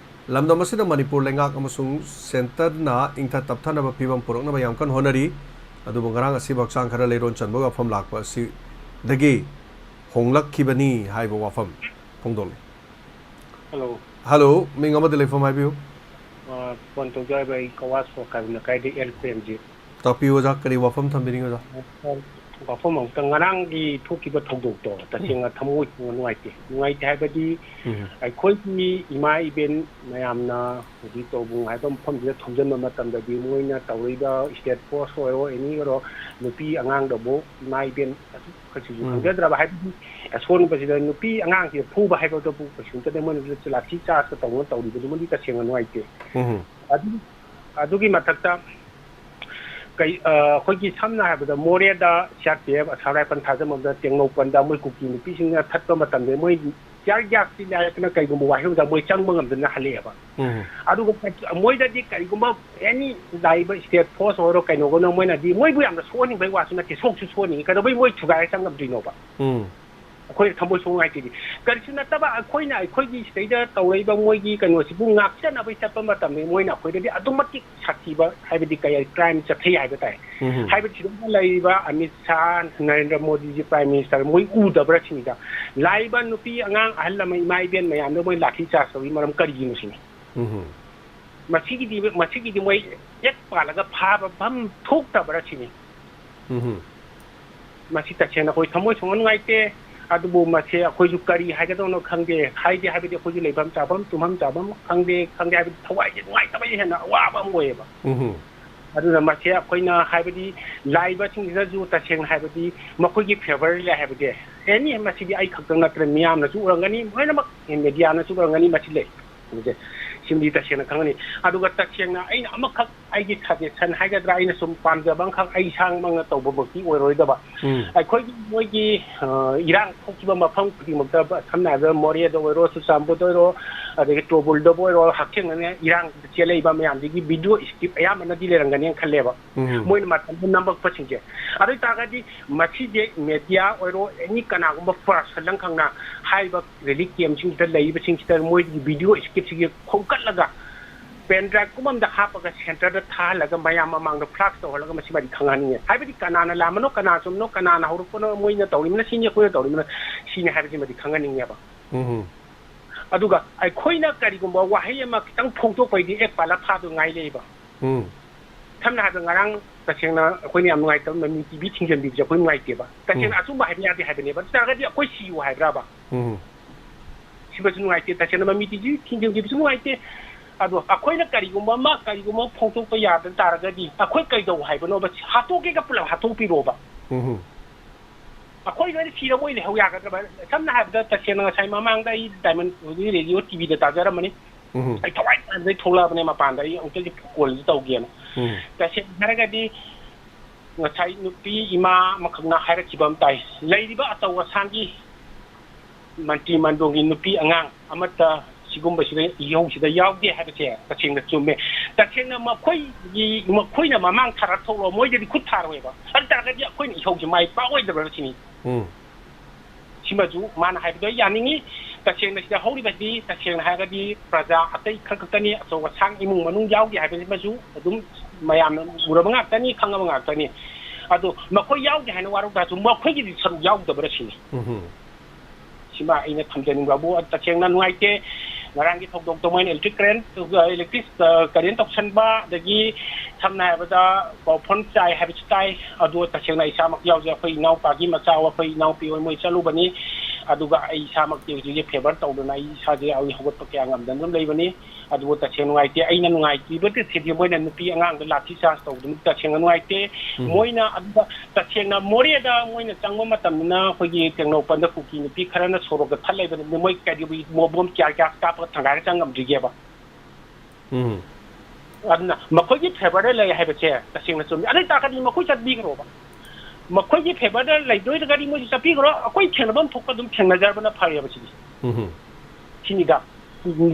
Lamda masida Manipur lengak amasung center na ingta taptha na bapibam purok na bayam kan honari adu bangarang asi baksang khara leiron chanbo wafam lakpa si dagi honglak kibani haiba wafam phongdol hello mingama telephone haibiu pon to joy by kawas for kabina kai di LPMG ꯇꯥꯛꯄꯤꯌꯨ ꯑꯣꯖꯥ ꯀꯔꯤ ꯋꯥꯐꯝ ꯊꯝꯕꯤꯅꯤꯡꯉꯤ ꯑꯣꯖꯥ ꯋꯥꯐꯝ ꯑꯃꯨꯛꯇ ꯉꯔꯥꯡꯒꯤ ꯊꯣꯛꯈꯤꯕ ꯊꯧꯗꯣꯛꯇꯣ ꯇꯁꯦꯡꯅ ꯊꯃꯣꯏ ꯅꯨꯡꯉꯥꯏꯇꯦ ꯍꯥꯏꯕꯗꯤ ꯑꯩꯈꯣꯏꯒꯤ ꯏꯃꯥ ꯏꯕꯦꯟ ꯃꯌꯥꯝꯅ ꯍꯧꯖꯤꯛ ꯇꯧꯕꯨꯡ ꯍꯥꯏꯕ ꯃꯐꯝꯁꯤꯗ ꯊꯣꯝꯖꯤꯟꯕ ꯃꯇꯝꯗꯗꯤ ꯃꯣꯏꯅ ꯇꯧꯔꯤꯕ ꯁ꯭ꯇꯦꯠ ꯐꯣꯔꯁ ꯑꯣꯏꯔꯣ ꯑꯦꯅꯤ ꯑꯣꯏꯔꯣ ꯅꯨꯄꯤ ꯑꯉꯥꯡꯗꯕꯨ ꯏꯃꯥ ꯏꯕꯦꯟ ꯀꯩꯁꯨ ꯈꯪꯖꯗ꯭ꯔꯕ ꯍꯥꯏꯕꯗꯤ ꯑꯁꯣꯟꯕꯁꯤꯗ ꯅꯨꯄꯤ ꯑꯉꯥꯡꯁꯤꯗ ꯐꯨꯕ ꯍꯥꯏꯕꯗꯨꯕꯨ ꯀꯩꯁꯨꯝꯇꯗ ꯃꯣꯏꯅ ꯂꯥꯊꯤ ꯆꯥꯔꯖꯀ ꯇꯧꯔꯤꯕꯗꯨꯃꯗꯤ ꯇꯁꯦꯡꯅ ꯅꯨꯡꯉꯥꯏꯇꯦ ꯑꯗꯨꯒꯤ ꯃꯊꯛꯇ ꯑꯩꯈꯣꯏꯒꯤ ꯁꯝꯅ ꯍꯥꯏꯔꯕꯗ ꯃꯣꯔꯦꯗ CRPF ꯑꯁꯥꯝ ꯔꯥꯏꯐꯜ ꯊꯥꯖꯟꯕꯗ ꯇꯦꯡꯅꯧꯄꯜꯗ ꯃꯣꯏ ꯀꯨꯀꯤ ꯅꯨꯄꯤꯁꯤꯡꯅ ꯊꯠꯄ ꯃꯇꯝꯗ ꯃꯣꯏ ꯇꯤꯌꯥꯔ ꯒ꯭ꯌꯥꯁꯇꯤ ꯂꯥꯏꯔꯛꯇꯅ ꯀꯩꯒꯨꯝꯕ ꯋꯥꯍꯩꯗ ꯃꯣꯏ ꯆꯪꯕ ꯉꯝꯗꯅ ꯍꯜꯂꯛꯑꯦꯕ ꯑꯗꯨꯒ ꯃꯣꯏꯗꯗꯤ ꯀꯔꯤꯒꯨꯝꯕ ꯑꯦꯅꯤ ꯂꯥꯛꯏꯕ ꯁ꯭ꯇꯦꯠ ꯐꯣꯔꯁ ꯑꯣꯏꯔꯣ ꯀꯩꯅꯣꯒꯅꯣ ꯃꯣꯏꯅꯗꯤ ꯃꯣꯏꯕꯨ ꯌꯥꯝꯅ ꯁꯣꯛꯍꯟꯅꯤꯡꯕꯩ ꯋꯥꯁꯨ ꯅꯠꯇꯦ ꯁꯣꯛꯁꯨ ꯁꯣꯛꯍꯟꯅꯤꯡꯉꯤ ꯀꯩꯗꯧꯕꯩ ꯃꯣꯏ ꯊꯨꯒꯥꯏꯔ ꯆꯪꯉꯝꯗꯣꯏꯅꯣꯕ ꯑꯩꯈꯣꯏ ꯊꯃꯣꯏ ꯁꯣꯛꯅꯨꯡꯉꯥꯏꯇꯦꯗꯤ ꯀꯔꯤꯁꯨ ꯅꯠꯇꯕ ꯑꯩꯈꯣꯏꯅ ꯑꯩꯈꯣꯏꯒꯤ ꯁꯤꯗꯩꯗ ꯇꯧꯔꯛꯏꯕ ꯃꯣꯏꯒꯤ ꯀꯩꯅꯣꯁꯤꯕꯨ ꯉꯥꯛꯆꯅꯕꯩ ꯆꯠꯄ ꯃꯇꯝꯗ ꯃꯣꯏꯅ ꯑꯩꯈꯣꯏꯗꯗꯤ ꯑꯗꯨꯛ ꯃꯇꯤꯛ ꯁꯥꯊꯤꯕ ꯍꯥꯏꯕꯗꯤ ꯀꯩ ꯀ꯭ꯔꯥꯏꯝ ꯆꯠꯊꯩ ꯍꯥꯏꯕ ꯇꯥꯏ ꯍꯥꯏꯕꯗꯤ ꯁꯤꯗ ꯂꯩꯔꯤꯕ ꯑꯃꯤꯠ ꯁꯥꯍ ꯅꯔꯦꯟꯗ꯭ꯔ ꯃꯣꯗꯤꯖꯤ ꯄ꯭ꯔꯥꯏꯝ ꯃꯤꯅꯤꯁꯇꯔ ꯃꯣꯏ ꯎꯗꯕ꯭ꯔꯥ ꯁꯤꯅꯤꯗ ꯂꯥꯛꯏꯕ ꯅꯨꯄꯤ ꯑꯉꯥꯡ ꯑꯍꯜ ꯂꯃꯟ ꯏꯃꯥ ꯏꯕꯦꯟ ꯃꯌꯥꯝꯗꯣ ꯃꯣꯏ ꯂꯥꯊꯤ ꯆꯥꯔꯖ ꯇꯧꯔꯤ ꯃꯔꯝ ꯀꯔꯤꯒꯤꯅꯣ ꯁꯤꯅꯤ ꯃꯁꯤꯒꯤꯗꯤ ꯃꯣꯏ ꯍꯦꯛ ꯄꯥꯜꯂꯒ ꯐꯥꯕ ꯊꯣꯛꯇꯕ꯭ꯔꯥ ꯁꯤꯅꯤ ꯃꯁꯤ ꯇꯁꯦꯡꯅ ꯑꯩꯈꯣꯏ ꯊꯃꯣꯏ ꯁꯣꯛꯅ ꯅꯨꯡꯉꯥꯏꯇꯦ ꯑꯗꯨꯕꯨ ꯃꯁꯤ ꯑꯩꯈꯣꯏꯁꯨ ꯀꯔꯤ ꯍꯥꯏꯒꯗꯧꯅꯣ ꯈꯪꯗꯦ ꯍꯥꯏꯕꯗꯤ ꯑꯩꯈꯣꯏꯁꯨ ꯂꯩꯐꯝ ꯆꯥꯐꯝ ꯇꯨꯝꯐꯝ ꯆꯥꯐꯝ ꯈꯪꯗꯦ ꯍꯥꯏꯕꯗꯤ ꯊꯋꯥꯏꯁꯦ ꯅꯨꯡꯉꯥꯏꯇꯕꯒꯤ ꯍꯦꯟꯅ ꯑꯋꯥꯕ ꯑꯃ ꯑꯣꯏꯌꯦꯕ ꯑꯗꯨꯅ ꯃꯁꯤ ꯑꯩꯈꯣꯏꯅ ꯍꯥꯏꯕꯗꯤ ꯂꯥꯛꯏꯕꯁꯤꯡꯁꯤꯗꯁꯨ ꯇꯁꯦꯡꯅ ꯍꯥꯏꯕꯗꯤ ꯃꯈꯣꯏꯒꯤ ꯐꯦꯚꯔ ꯂꯩ ꯍꯥꯏꯕꯗꯤ ꯑꯦꯅꯤ ꯃꯁꯤꯗꯤ ꯑꯩ ꯈꯛꯇꯪ ꯅꯠꯇ꯭ꯔꯦ ꯃꯤꯌꯥꯝꯅꯁꯨ ꯎꯔꯝꯒꯅꯤ ꯂꯣꯏꯅꯃꯛ ꯃꯦꯗꯤꯌꯥꯅꯁꯨ ꯎꯔꯝꯒꯅꯤ ꯃꯁꯤ ꯂꯩ ꯁꯤꯃꯗꯤ ꯇꯁꯦꯡꯅ ꯈꯪꯒꯅꯤ ꯑꯗꯨꯒ ꯇꯁꯦꯡꯅ ꯑꯩꯅ ꯑꯃꯈꯛ ꯑꯩꯒꯤ ꯁꯖꯦꯁꯟ ꯍꯥꯏꯒꯗ꯭ꯔꯥ ꯑꯩꯅ ꯁꯨꯝ ꯄꯥꯝꯖꯕ ꯑꯃꯈꯛ ꯑꯩ ꯏꯁꯥꯃꯛꯅ ꯇꯧꯕꯃꯛꯇꯤ ꯑꯣꯏꯔꯣꯏꯗꯕ ꯑꯩꯈꯣꯏꯒꯤ ꯃꯣꯏꯒꯤ ꯏꯔꯥꯡ ꯊꯣꯛꯈꯤꯕ ꯃꯐꯝ ꯈꯨꯗꯤꯡꯃꯛꯇ ꯁꯝꯅ ꯍꯥꯏꯔꯕꯗ ꯃꯣꯔꯦꯗ ꯑꯣꯏꯔꯣ ꯆꯨꯔꯆꯥꯟꯄꯨꯔꯗ ꯑꯣꯏꯔꯣ ꯑꯗꯒꯤ ꯇꯣꯕꯨꯜꯗꯕꯨ ꯑꯣꯏꯔꯣ ꯍꯛꯊꯦꯡꯅꯅ ꯏꯔꯥꯡ ꯆꯦꯜꯂꯛꯏꯕ ꯃꯌꯥꯝꯗꯒꯤ ꯚꯤꯗꯤꯑꯣ ꯏꯁꯀꯤꯞ ꯑꯌꯥꯝꯕꯅꯗꯤ ꯂꯩꯔꯝꯒꯅꯤꯅ ꯈꯜꯂꯦꯕ ꯃꯣꯏꯅ ꯃꯇꯝꯗ ꯅꯝꯃꯛꯄꯁꯤꯡꯁꯦ ꯑꯗꯨ ꯑꯣꯏꯇꯥꯔꯒꯗꯤ ꯃꯁꯤꯁꯦ ꯃꯦꯗꯤꯌꯥ ꯑꯣꯏꯔꯣ ꯑꯦꯅꯤ ꯀꯅꯥꯒꯨꯝꯕ ꯄꯔꯁꯟ ꯑꯃꯈꯛꯅ ꯍꯥꯏꯔꯤꯕ ꯔꯦꯂꯤꯛ ꯀꯦꯝꯞꯁꯤꯡꯁꯤꯗ ꯂꯩꯔꯤꯕꯁꯤꯡꯁꯤꯗ ꯃꯣꯏꯒꯤ ꯚꯤꯗꯤꯑꯣ ꯏꯁꯀꯤꯞꯁꯤꯒꯤ ꯈꯣꯝꯀꯠꯂꯒ ꯄꯦꯟ ꯗ꯭ꯔꯥꯏꯚꯀꯨꯝꯕ ꯑꯃꯗ ꯍꯥꯞꯄꯒ ꯁꯦꯟꯇꯔꯗ ꯊꯥꯍꯜꯂꯒ ꯃꯌꯥꯝ ꯃꯃꯥꯡꯗ ꯐ꯭ꯂꯥꯛꯁ ꯇꯧꯍꯜꯂꯒ ꯃꯁꯤꯃꯗꯤ ꯈꯪꯍꯟꯅꯤꯡꯉꯦ ꯍꯥꯏꯕꯗꯤ ꯀꯅꯥꯅ ꯂꯥꯟꯕꯅꯣ ꯀꯅꯥ ꯆꯨꯝꯕꯅꯣ ꯀꯅꯥꯅ ꯍꯧꯔꯛꯄꯅꯣ ꯃꯣꯏꯅ ꯇꯧꯔꯤꯕꯅ ꯁꯤꯅꯤ ꯑꯩꯈꯣꯏꯅ ꯇꯧꯔꯤꯕꯅ ꯁꯤꯅꯤ ꯍꯥꯏꯕꯁꯤꯃꯗꯤ ꯈꯪꯍꯟꯅꯤꯡꯉꯦꯕ ꯑꯗꯨꯒ ꯑꯩꯈꯣꯏꯅ ꯀꯔꯤꯒꯨꯝꯕ ꯋꯥꯍꯩ ꯑꯃ ꯈꯤꯇꯪ ꯐꯣꯡꯗꯣꯛꯄꯩꯗꯤ ꯄꯥꯜꯂ ꯐꯥꯗꯣ ꯉꯥꯏ ꯂꯩꯕ ꯁꯝꯅ ꯍꯥꯏꯔꯕꯗ ꯉꯔꯥꯡ ꯇꯁꯦꯡꯅ ꯑꯩꯈꯣꯏꯅ ꯌꯥꯝ ꯅꯨꯡꯉꯥꯏꯇꯕ ꯃꯃꯤ ꯇꯤꯚꯤ ꯊꯤꯡꯖꯤꯟꯕꯤꯕꯁꯦ ꯑꯩꯈꯣꯏ ꯅꯨꯡꯉꯥꯏꯇꯦꯕ ꯇꯁꯦꯡꯅ ꯑꯆꯨꯝꯕ ꯍꯥꯏꯕ ꯌꯥꯗꯦ ꯍꯥꯏꯕꯅꯦꯕ ꯑꯗꯨ ꯇꯥꯔꯒꯗꯤ ꯑꯩꯈꯣꯏ ꯁꯤꯌꯨ ꯍꯥꯏꯕ꯭ꯔꯥꯕ ꯁꯤꯃꯁꯨ ꯅꯨꯡꯉꯥꯏꯇꯦ ꯇꯁꯦꯡꯅ ꯃꯃꯤ ꯇꯤꯚꯤ ꯊꯤꯡꯖꯤꯟꯕꯤꯕꯁꯨ ꯅꯨꯡꯉꯥꯏꯇꯦ ꯑꯗꯣ ꯑꯩꯈꯣꯏꯅ ꯀꯔꯤꯒꯨꯝꯕ ꯐꯣꯡꯗꯣꯛꯄ ꯌꯥꯗ ꯇꯥꯔꯒꯗꯤ ꯑꯩꯈꯣꯏ ꯀꯩꯗꯧ ꯍꯥꯏꯕꯅꯣꯕ ꯍꯥꯠꯇꯣꯛꯀꯦꯒ ꯄꯨꯂꯞ ꯍꯥꯠꯇꯣꯛꯄꯤꯔꯣꯕ ꯑꯩꯈꯣꯏ ꯂꯣꯏꯅ ꯁꯤꯔ ꯃꯣꯏ ꯂꯩꯍꯧ ꯌꯥꯒꯗ꯭ꯔꯕ ꯁꯝꯅ ꯍꯥꯏꯔꯕꯗ ꯇꯁꯦꯡꯅ ꯉꯁꯥꯏ ꯃꯃꯥꯡꯗ ꯑꯩ ꯗꯥꯏꯃꯟ ꯔꯦꯗꯤꯑꯣ ꯇꯤꯚꯤꯗ ꯇꯥꯖꯔꯝꯕꯅꯤ ꯑꯩ ꯊꯋꯥꯏ ꯇꯥꯟꯗꯩ ꯊꯣꯛꯂꯛꯑꯕꯅꯦ ꯃꯄꯥꯟꯗ ꯑꯩ ꯑꯃꯨꯛꯇꯗꯤ ꯀꯣꯜꯁꯤ ꯇꯧꯒꯦꯅ ꯇꯁꯦꯡꯅ ꯍꯥꯏꯔꯒꯗꯤ ꯉꯁꯥꯏ ꯅꯨꯄꯤ ꯏꯃꯥ ꯑꯃꯈꯛꯅ ꯍꯥꯏꯔꯛꯈꯤꯕ ꯑꯃ ꯇꯥꯏ ꯂꯩꯔꯤꯕ ꯑꯆꯧ ꯑꯁꯥꯡꯒꯤ ꯃꯟꯇ꯭ꯔꯤ ꯃꯟꯗꯣꯟꯒꯤ ꯅꯨꯄꯤ ꯑꯉꯥꯡ ꯑꯃꯠꯇ ꯁꯤꯒꯨꯝꯕꯁꯤꯗ ꯏꯍꯧꯁꯤꯗ ꯌꯥꯎꯗꯦ ꯍꯥꯏꯕꯁꯦ ꯇꯁꯦꯡꯅ ꯆꯨꯝꯃꯦ ꯇꯁꯦꯡꯅ ꯃꯈꯣꯏꯅ ꯃꯃꯥꯡ ꯊꯥꯔ ꯊꯣꯛꯂꯣ ꯃꯣꯏꯗꯗꯤ ꯈꯨꯠ ꯊꯥꯔꯣꯏꯕ ꯑꯗꯨ ꯇꯥꯔꯒꯗꯤ ꯑꯩꯈꯣꯏꯅ ꯏꯍꯧꯁꯤ ꯃꯥꯏ ꯄꯥꯛꯑꯣꯏꯗꯕ꯭ꯔꯥ ꯁꯤꯅꯤ ꯁꯤꯃꯁꯨ ꯃꯥꯅ ꯍꯥꯏꯕꯗꯣ ꯌꯥꯅꯤꯡꯉꯤ ꯇꯁꯦꯡꯅ ꯁꯤꯗ ꯍꯧꯔꯤꯕꯗꯤ ꯇꯁꯦꯡꯅ ꯍꯥꯏꯔꯒꯗꯤ ꯄ꯭ꯔꯖꯥ ꯑꯇꯩ ꯈꯛꯇꯅꯤ ꯑꯆꯧ ꯑꯁꯥꯡ ꯏꯃꯨꯡ ꯃꯅꯨꯡ ꯌꯥꯎꯗꯦ ꯍꯥꯏꯕꯁꯤꯃꯁꯨ ꯑꯗꯨꯝ ꯃꯌꯥꯝꯅ ꯎꯔꯕ ꯉꯥꯛꯇꯅꯤ ꯈꯪꯉꯕ ꯉꯥꯛꯇꯅꯤ ꯑꯗꯣ ꯃꯈꯣꯏ ꯌꯥꯎꯗꯦ ꯍꯥꯏꯅ ꯋꯥꯔꯧ ꯇꯥꯔꯁꯨ ꯃꯈꯣꯏꯒꯤꯗꯤ ꯁꯔꯨꯛ ꯌꯥꯎꯗꯕ꯭ꯔꯥ ꯁꯤꯅꯤ ꯁꯤꯃ ꯑꯩꯅ ꯊꯝꯖꯅꯤꯡꯕꯕꯨ ꯇꯁꯦꯡꯅ ꯅꯨꯡꯉꯥꯏꯇꯦ ꯉꯔꯥꯡꯒꯤ ꯊꯧꯗꯣꯛꯇꯣ ꯃꯣꯏꯅ ꯏꯂꯦꯛꯇ꯭ꯔꯤꯛ ꯀꯔꯦꯟ ꯇꯧꯁꯟꯕ ꯑꯗꯒꯤ ꯁꯝꯅ ꯍꯥꯏꯔꯕꯗ ꯐꯣꯟ ꯆꯥꯏ ꯍꯥꯏꯕꯁꯨ ꯇꯥꯏ ꯑꯗꯣ ꯇꯁꯦꯡꯅ ꯏꯁꯥꯃꯛ ꯌꯥꯎꯖꯩ ꯑꯩꯈꯣꯏ ꯏꯅꯥꯎꯄꯥꯒꯤ ꯃꯆꯥ ꯑꯩꯈꯣꯏ ꯏꯅꯥꯎꯄꯤ ꯍꯣꯏ ꯃꯣꯏ ꯆꯠꯂꯨꯕꯅꯤ ꯑꯗꯨꯒ ꯑꯩ ꯏꯁꯥꯃꯛꯇꯤ ꯍꯧꯖꯤꯛ ꯐꯦꯚꯔ ꯇꯧꯗꯅ ꯑꯩ ꯏꯁꯥꯁꯦ ꯍꯧꯒꯠꯄ ꯀꯌꯥ ꯉꯝꯗꯅ ꯑꯗꯨꯝ ꯂꯩꯕꯅꯤ ꯑꯗꯨꯕꯨ ꯇꯁꯦꯡꯅ ꯅꯨꯡꯉꯥꯏꯇꯦ ꯑꯩꯅ ꯅꯨꯡꯉꯥꯏꯇ꯭ꯔꯤꯕꯗꯤ ꯃꯣꯏꯅ ꯅꯨꯄꯤ ꯑꯉꯥꯡꯗ ꯂꯥꯊꯤ ꯆꯥꯔꯖ ꯇꯧꯗꯨꯅ ꯇꯁꯦꯡꯅ ꯅꯨꯡꯉꯥꯏꯇꯦ ꯃꯣꯏꯅ ꯑꯗꯨꯒ ꯇꯁꯦꯡꯅ ꯃꯣꯔꯦꯗ ꯃꯣꯏꯅ ꯆꯪꯕ ꯃꯇꯝꯗꯅ ꯑꯩꯈꯣꯏꯒꯤ ꯇꯦꯡꯅꯧꯄꯜꯗ ꯀꯨꯀꯤ ꯅꯨꯄꯤ ꯈꯔꯅ ꯁꯣꯔꯣꯛꯇ ꯊꯠꯂꯛꯏꯕꯅꯤ ꯃꯣꯏ ꯀꯔꯤ ꯃꯣꯕꯣꯝ ꯀꯌꯥ ꯀꯥꯞꯄꯒ ꯊꯪꯒꯥꯏꯔ ꯆꯪꯉꯝꯗ꯭ꯔꯤꯒꯦꯕ ꯑꯗꯨꯅ ꯃꯈꯣꯏꯒꯤ ꯐꯦꯚꯔꯗ ꯂꯩ ꯍꯥꯏꯕꯁꯦ ꯇꯁꯦꯡꯅ ꯆꯨꯝꯃꯤ ꯑꯗꯨ ꯑꯣꯏꯇꯥꯔꯒꯗꯤ ꯃꯈꯣꯏ ꯆꯠꯄꯤꯈ꯭ꯔꯣꯕ ꯃꯈꯣꯏꯒꯤ ꯐꯦꯚꯔꯗ ꯂꯩꯗꯣꯏꯔꯒꯗꯤ ꯃꯣꯏꯁꯨ ꯆꯠꯄꯤꯈ꯭ꯔꯣ ꯑꯩꯈꯣꯏ ꯊꯦꯡꯅꯐꯝ ꯊꯣꯛꯄ ꯑꯗꯨꯝ ꯊꯦꯡꯅꯖꯔꯕꯅ ꯐꯔꯦꯕ ꯁꯤꯗꯤ ꯁꯤꯅꯤꯗ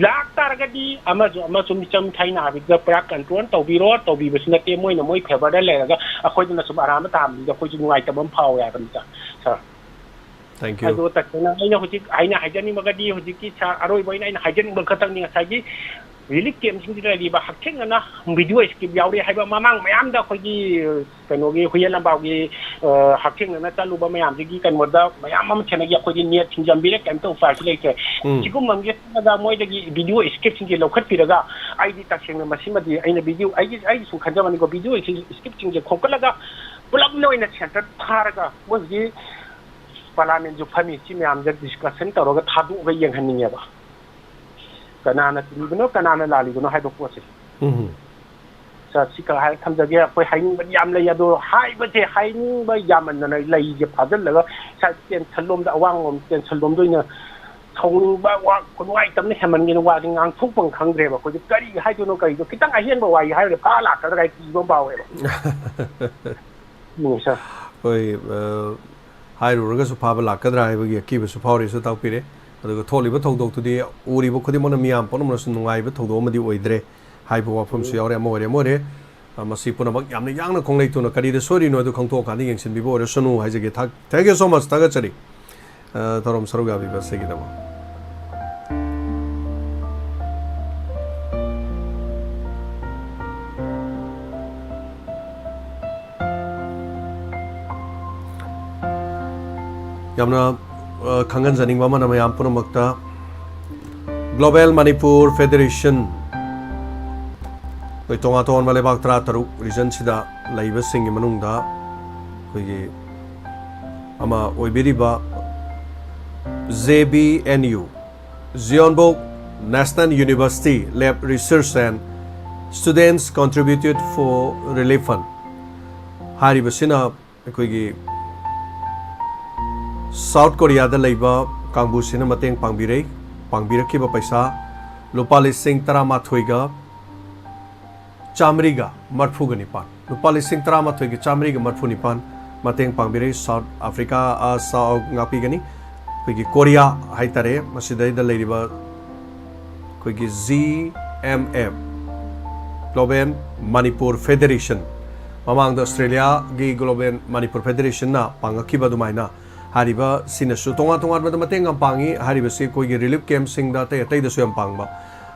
ꯂꯥꯛꯇꯥꯔꯒꯗꯤ ꯑꯃꯁꯨ ꯃꯤꯆꯝ ꯃꯤꯈꯥꯏ ꯅꯥꯕꯤꯗ ꯄꯨꯔꯥ ꯀꯟꯇ꯭ꯔꯣꯜ ꯇꯧꯕꯤꯕꯁꯨ ꯅꯠꯇꯦ ꯃꯣꯏꯅ ꯃꯣꯏ ꯐꯦꯚꯔꯗ ꯂꯩꯔꯒ ꯑꯩꯈꯣꯏꯗꯨꯅ ꯁꯨꯝ ꯑꯔꯥꯟꯕ ꯇꯥꯕꯁꯤꯗ ꯑꯩꯈꯣꯏꯁꯨ ꯅꯨꯡꯉꯥꯏꯇꯕ ꯑꯃ ꯐꯥꯎꯋꯦ ꯍꯥꯏꯕꯅꯤꯗ ꯁꯥꯔ ꯑꯗꯣ ꯇꯁꯦꯡꯅ ꯑꯩꯅ ꯍꯧꯖꯤꯛ ꯍꯥꯏꯖꯅꯤꯡꯕꯒꯗꯤ ꯍꯧꯖꯤꯛꯀꯤ ꯁꯥꯔ ꯑꯔꯣꯏꯕ ꯑꯩꯅ ꯍꯥꯏꯖꯅꯤꯡꯕ ꯈꯛꯇꯪꯅꯤ ꯉꯁꯥꯏꯒꯤ रिलीफ कैम्प सिंह लेरिबा हक्थेंगना वीडियो स्क्रिप्ट यावरे हाइबा ममांग मयाम दा खोगी कनोगी खुयल लंबागी हक्थेंगना चालुबा मयाम जिगी कनवदा मयाम हम थेनगी खोगी नेट थिंजम्बिरे कैम्प फाइल लेके सिगुम मंगे दा मोइदगी वीडियो स्क्रिप्ट सिंह लौखत पिरगा आईडी तसेंग मसिमदी आइना वीडियो आई सु खंजमनी को वीडियो स्क्रिप्ट सिंह खोकलगा पुलब लोइना सेंटर थारगा मोगी पार्लियामेंट जो फमी ची मयाम जग डिस्कशन तरोगा थादुगा यंगहनिंगेबा कनाना तिबनो कनाना लालिबनो हाइबो पोसे सा सिका हाइ थमजगे अखोय हाइनिंग याम लय यादो हाइबजे हाइनिंग बा यामन न लैजे फाजल लगा सा टेन छललोम दा वांगोम टेन छललोम दोइना थौनिंग बा वा कोनवाइ तमने हेमनगे वा दिंगांग थोकपं खंग्रेबा को करी हाइदोनो करिदो कितंग अहेन बा वाइ हाइरे फा लाका दा किबो बावेबा मुसा ओय हाइरुरगसु फाबा लाकद्रा हाइबगी अकीबसु फावरेसु ताउपिरे अदुगा थोलिबा थौदोक्तुदि उरिबा खुदिमोना मियाम पुनमनसु नुंगाइबा थौदोमदि ओइद्रे हाइबो वाफमसु यावरे मोरे मसी पुनमक यामना यांगना खोंगलेतुना करिदा सोरिनो अदु खंगथोकानि यंगसिनबिबो ओरसनु हाइजगे थैंक यू सो मच तागचरी तोरम सरुगाबिबा सेगिदमा यामना खंगन जनिंग वामा नम याम पुनमक्ता ग्लोबल मणिपुर फेडरेशन कोई तोंगा तोन वाले बाग तरा तरु रीजन सिदा लाइव सिंग मनुंगदा कोई अमा ओइबिरिबा JBNU Zionbok National University Lab Research and Students contributed for relief fund haribasina koigi South Korea da leiba kangbu sina mateng pangbirei pangbiraki ba paisa lupa lising taramathoi chamriga marfugani pan lupa lising taramathoi ga chamriga marfuni pan mateng pangbirei South Africa South ngapi gani koigi Korea haitare masidai da leiba koigi ZMF Global Manipur Federation mamang da Australia gi Global Manipur Federation na pangaki ba dumaina hariba sinasu tonga tonga bada mateng am pangi hariba se koi relief camp sing da tai tai da soyam pangba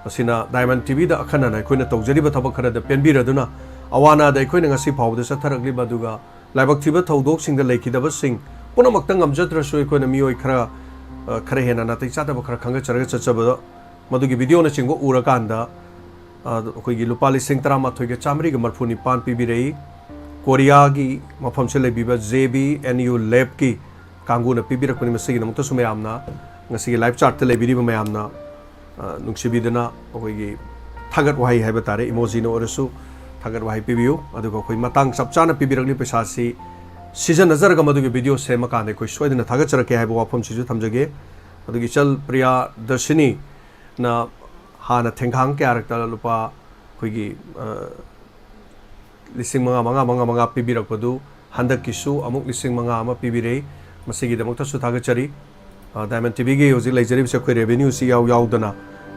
asina Diamond TV da akhana na koina tawjari ba thaba khara da penbira duna awana da koina ngasi phawda sa tharakli baduga laibak thiba thaudok sing da leiki da ba sing punamak tangam jatra soi koina mioi khara khara hena na tai chata ba khara khanga charaga chachaba madugi video na chingbo ura kanda koi gi lupali sing tara ma thoi ga chamri ga marfuni pan pibirei Korea gi mafam se lebiba JBNU lab ki कांगू पीबीरक life chart लेबीब ma'am नुसीबीदना थागत वहाई है तारे इमोजीनो थागत वहाई PBU Matang चप चाना पीबीरकली पैसा सीजन नजरग वीडियो सेम कान कोई सोदना थागचरके है वाफम से थमजगे चल प्रिया दर्शिनी हाँ थेंखांग क्यारक्टर लुपा अखोगी लिसिंग मंगा पीबीरकपदु हंदकिसु अमुक लिसिंग मंगा पीबीरे मसीगिदमक्तसु थागचरी डायमंड टीवी की हजिक लेजरीबसे अखोई रेवेन्यू सी याउदना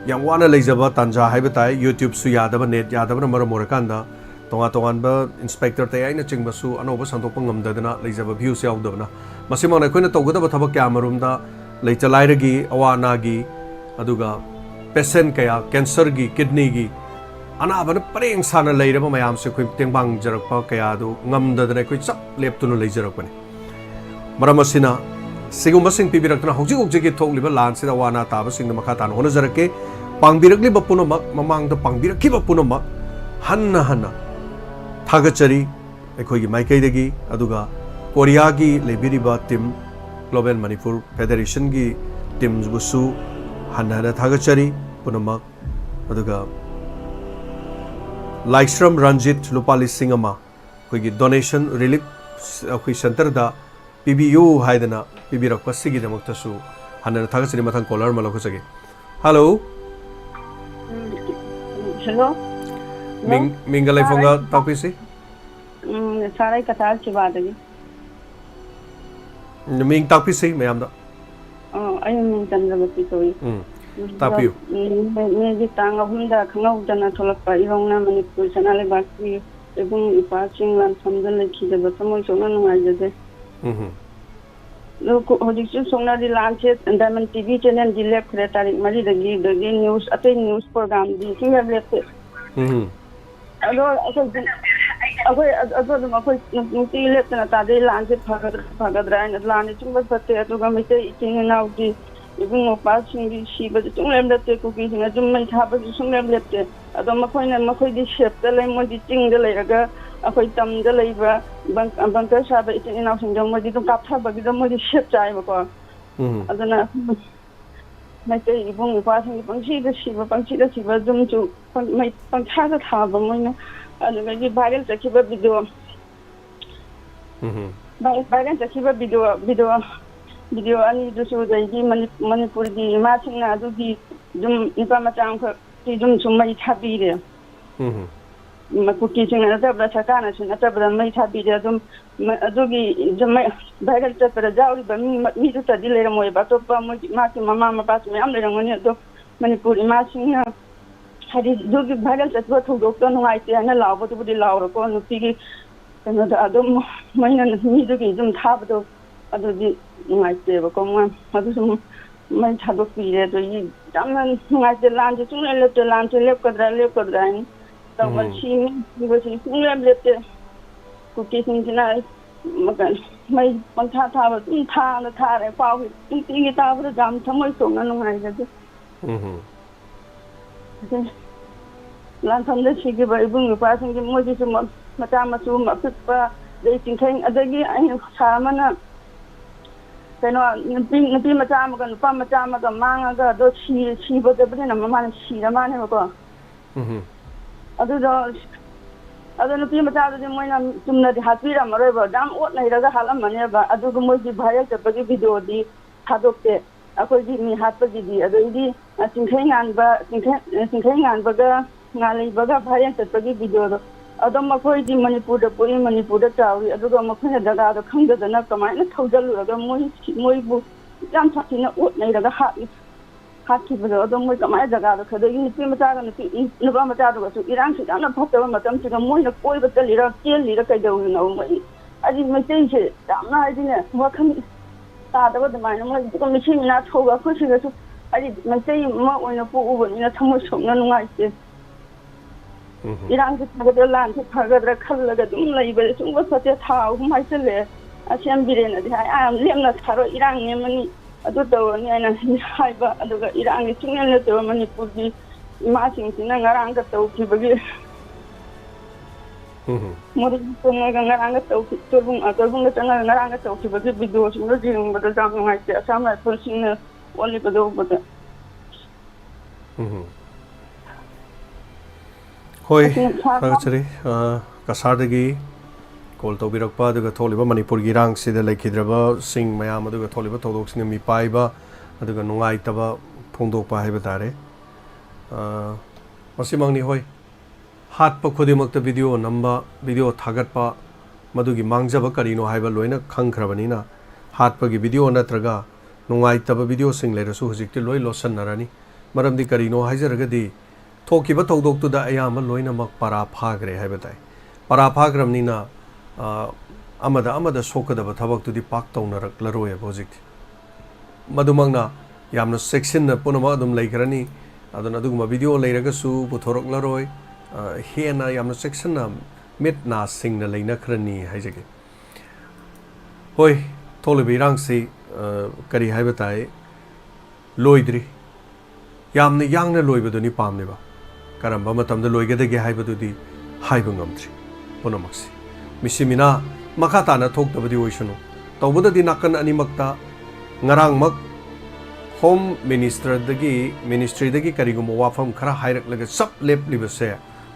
याम वाना लेजबा तांजा हाइबा ताय यूट्यूब सु यादबा नेट यादबना मरम मोरकांदा तोंगा तोंगानबा इंस्पेक्टर तयाइना चिंगबसु अनोबा संतोकपा ngамददना लेजबा व्यूस याउदबना मसिमना अखोइना तौगदबा थबक क्या मरुमदा लेचलाइरगी अवानागी अदुगा पेशेंट कया कैंसर की किडनी की अनाबन परेंग साना लेरबा मयाम से अखोइ तेंबांग जरकपा कया दु ngамददना अखोइ चप लेपतुनु लेजरकपने मरमसिना सिगुम्बा सिंग पीबीरक्तना हौजिक हौजिक थोकलिबा लानसिदा वाना ताबा सिंग मखा तान होनजरके पांगबिरकलिबा पुनमक ममांगदा पांगबिरकिबा पुनमक हन्ना हन्ना थागचरी अखोइगी माइकैदगी अदुगा कोरियागी लेबिरिबा टीम ग्लोबल मणिपुर फेडरेशन की टीम बुसु हन्ना हन्ना थागचरी पुनमक अदुगा लाइस्रम रंजित लुपाली सिंगमा अखोइगी डोनेशन रिलीफ अखोइ सेंटर दा पीबीयू हाइदना पीबीरक सिगिदमक्तसु हन्ना थागचरी मथां कॉलर मलखसगे हेलो हेलो मिंगलाई फोंगा तापिसी सारा कतार चिबादगी मिंग तापिसी मैमदा आई मिंग चंद्रवती तोई तापियो मेजी तांग अहुमदा खंगौदना थोलकपा इरौना मणिपुर सनाले बाकी एबुं इपा चिंगलान समदन लेखिदबा तमोय सोना नुंगाइजदे ꯍꯧꯖꯤꯛꯁꯨ ꯁꯣꯡꯅꯗꯤ ꯂꯥꯟꯁꯦ ꯗꯥꯏꯃꯟ ꯇꯤꯚꯤ ꯆꯦꯅꯦꯜꯗꯤ ꯂꯦꯞꯈ꯭ꯔꯦ ꯇꯥꯔꯤꯛ 4ꯗꯒꯤ ꯑꯗꯒꯤ ꯅ꯭ꯌꯨꯁ ꯑꯇꯩ ꯅ꯭ꯌꯨꯁ ꯄ꯭ꯔꯣꯒ꯭ꯔꯥꯝꯗꯤ ꯁꯨꯡꯂꯦꯞ ꯂꯦꯞꯇꯦ ꯑꯗꯣ ꯑꯩꯈꯣꯏ ꯑꯗꯨꯝ ꯑꯩꯈꯣꯏ ꯅꯨꯡꯇꯤꯒꯤ ꯂꯦꯞꯇꯅ ꯇꯥꯖꯩ ꯂꯥꯟꯁꯦ ꯐꯒꯗ꯭ꯔꯥ ꯍꯥꯏꯅ ꯂꯥꯟꯁꯦ ꯁꯨꯡꯕ ꯐꯠꯇꯦ ꯑꯗꯨꯒ ꯃꯩꯇꯩ ꯏꯆꯤꯟ ꯏꯅꯥꯎꯒꯤ ꯏꯕꯨꯡ ꯃꯧꯄ꯭ꯋꯥꯁꯤꯡꯒꯤ ꯁꯤꯕꯁꯨ ꯁꯨꯡꯂꯦꯞ ꯂꯦꯞꯇꯦ ꯀꯨꯀꯤꯁꯤꯡꯅ ꯑꯗꯨꯝ ꯃꯩ ꯊꯥꯕꯁꯨ ꯁꯨꯡꯂꯦꯞ ꯂꯦꯞꯇꯦ ꯑꯗꯣ ꯃꯈꯣꯏꯗꯤ ꯁꯦꯞꯇ ꯂꯩ ꯃꯣꯏꯗꯤ ꯆꯤꯡꯗ ꯂꯩꯔꯒ ꯑꯩꯈꯣꯏ ꯇꯝꯗ ꯂꯩꯕ ꯕꯪꯀꯔ ꯁꯥꯕ ꯏꯆꯤꯟ ꯏꯅꯥꯎꯁꯤꯡꯗꯣ ꯃꯣꯏꯗꯤ ꯑꯗꯨꯝ ꯀꯥꯞꯊꯕꯒꯤꯗ ꯃꯣꯏꯗꯤ ꯁꯦꯞ ꯆꯥꯏꯕꯀꯣ ꯑꯗꯨꯅ ꯃꯩꯇꯩ ꯏꯕꯨꯡ ꯏꯄ꯭ꯋꯥꯁꯤꯡꯒꯤ ꯄꯪꯁꯤꯗ ꯁꯤꯕ ꯑꯗꯨꯝꯁꯨ ꯄꯪꯊꯥꯗ ꯊꯥꯕ ꯃꯣꯏꯅ ꯑꯗꯨꯗꯒꯤ ꯚꯥꯏꯔꯦꯜ ꯆꯠꯈꯤꯕ ꯚꯥꯏꯔꯦꯜ ꯆꯠꯈꯤꯕ ꯚꯤꯗꯤꯑꯣ ꯑꯅꯤꯗꯨꯁꯨ ꯑꯗꯒꯤ ꯃꯅꯤꯄꯨꯔꯒꯤ ꯏꯃꯥꯁꯤꯡꯅ ꯑꯗꯨꯒꯤ ꯑꯗꯨꯝ ꯅꯨꯄꯥ ꯃꯆꯥ ꯑꯃꯈꯛꯇꯤ ꯑꯗꯨꯝꯁꯨ ꯃꯩ ꯊꯥꯕꯤꯔꯦ ꯀꯨꯀꯤꯁꯤꯡꯅ ꯅꯠꯇꯕꯗ ꯁꯔꯀꯥꯔꯅꯁꯨ ꯅꯠꯇꯕꯗ ꯃꯩ ꯊꯥꯕꯤꯔꯦ ꯑꯗꯨꯝ ꯑꯗꯨꯒꯤ ꯚꯥꯏꯔꯦꯜ ꯆꯠꯄꯗ ꯌꯥꯎꯔꯤꯕ ꯃꯤꯗꯨꯇꯗꯤ ꯂꯩꯔꯝꯃꯣꯏꯕ ꯑꯇꯣꯞꯄ ꯃꯣꯏꯒꯤ ꯃꯥꯒꯤ ꯃꯃꯥ ꯃꯄꯥꯁꯨ ꯃꯌꯥꯝ ꯂꯩꯔꯝꯒꯅꯤ ꯑꯗꯣ ꯃꯅꯤꯄꯨꯔ ꯏꯃꯥꯁꯤꯡꯅ ꯍꯥꯏꯗꯤ ꯑꯗꯨꯒꯤ ꯚꯥꯏꯔꯦꯜ ꯆꯠꯄ ꯊꯧꯗꯣꯛꯇꯣ ꯅꯨꯡꯉꯥꯏꯇꯦ ꯍꯥꯏꯅ ꯂꯥꯎꯕꯗꯨꯕꯨꯗꯤ ꯂꯥꯎꯔꯣꯀꯣ ꯅꯨꯄꯤꯒꯤ ꯀꯩꯅꯣꯗ ꯑꯗꯨꯝ ꯃꯣꯏꯅ ꯃꯤꯗꯨꯒꯤ ꯑꯗꯨꯝ ꯊꯥꯕꯗꯣ ꯑꯗꯨꯗꯤ ꯅꯨꯡꯉꯥꯏꯇꯦꯕꯀꯣ ꯃꯣꯏ ꯑꯗꯨꯁꯨ ꯃꯩ ꯊꯥꯗꯣꯛꯄꯤꯔꯦ ꯑꯗꯒꯤ ꯌꯥꯝꯅ ꯅꯨꯡꯉꯥꯏꯇꯦ ꯂꯥꯟꯁꯦ ꯁꯨꯡꯂꯦꯞ ꯂꯦꯞꯇꯦ ꯂꯥꯟꯁꯦ ꯂꯦꯞꯀꯗ꯭ꯔꯥ ꯍꯥꯏꯅ ꯇꯧꯕ ꯁꯤꯕꯁꯤ ꯁꯨꯡꯂꯦꯞ ꯂꯦꯞꯇꯦ ꯀꯨꯀꯤꯁꯤꯡꯁꯤꯅ ꯃꯩ ꯄꯪꯊꯥ ꯊꯥꯕ ꯑꯗꯨꯝ ꯊꯥꯔꯦ ꯄꯥꯎꯁꯤ ꯅꯨꯡꯇꯤꯒꯤ ꯇꯥꯕꯗ ꯌꯥꯝ ꯊꯃꯣꯏ ꯁꯣꯛꯅ ꯅꯨꯡꯉꯥꯏꯖꯗꯦ ꯂꯥꯟꯐꯝꯗ ꯁꯤꯈꯤꯕ ꯏꯕꯨꯡ ꯅꯨꯄꯥꯁꯤꯡꯁꯦ ꯃꯣꯏꯒꯤꯁꯨ ꯃꯆꯥ ꯃꯁꯨ ꯑꯄꯤꯛꯄ ꯑꯗꯩ ꯆꯤꯡꯈꯩ ꯑꯗꯒꯤ ꯑꯩꯅ ꯁꯥ ꯑꯃꯅ ꯀꯩꯅꯣ ꯅꯨꯄꯤ ꯃꯆꯥ ꯑꯃꯒ nupa macha amaga mangaga do sibadabnina mamana sira manebako adu nupi macha adu moina tumnadi hapira maroiba dam ot nairaga halamaneba adu moji bhaya chapagi video di thadokte akogi mi hapagi di adu idi singkhai nganba ga ngalai baga bhaya chapagi video do adu makoi di manipur da tawi adu ga makoi daga do khangdana kamaina thaujaluraga moi bu jam thakina ot nairaga hakibado adu moi kamai daga do khadagi nupi macha ga nupa macha do su irang su dana phokta matam su ga moi na koi ba talira kelira kaidau na moi adi mai sei se damna adine wakhan ta da ba mai na moi ko mi chin na thoga ko siga su adi mai sei ma oina pu ubo ni na thamo somna nungai se irang se ga lan se phaga dra khallaga dum lai ba sung ba sate tha hum hai se le asiam biren adi ai am lemna tharo irang ne mani adu to ni ana hai ba adu ga irang ni sungen le to mani purgi ma sing sing na ngarang ga to ki bagi mori to ngarang ga to ki to bung ga tanga ngarang ga to ki bagi video sing lo jing ba da jam ngai te asam na to sing na only ba do ba da hoi chari kasardagi kol to birakpa aduga tholiba manipur gi rang sida laikhidraba sing mayam aduga tholiba thodok sing mi paiba aduga nungai taba phongdokpa haiba tare masimangni hoi hat pa khudimakta video namba video thagatpa madugi mangjaba karino haiba loina khangkhrabani na hat pa gi video natraga nungai taba video sing lerasu hujikti loi losan narani maramdi karino haijaraga di thokiba thodok tu da ayama loina mak para phagre haiba tai para phagramni na amada sokadaba thabak tu di pak taunarak laroi project madumangna yamna section na punama adum laikrani aduna duguma video lairaga su puthorok laroi hena yamna section na mit na sing na leina khrani haijage hoi tholibi rang si kari haibatai loidri yamna yangna loibadu ni pamneba karamba matamda loigadage haibadu di haiba ngamtri punamaksi misimina makata na thoktabadi oisanu tawbadadi nakan animakta ngarangmak home ministry dagi karigum wafam khara hairak laga sab leplibase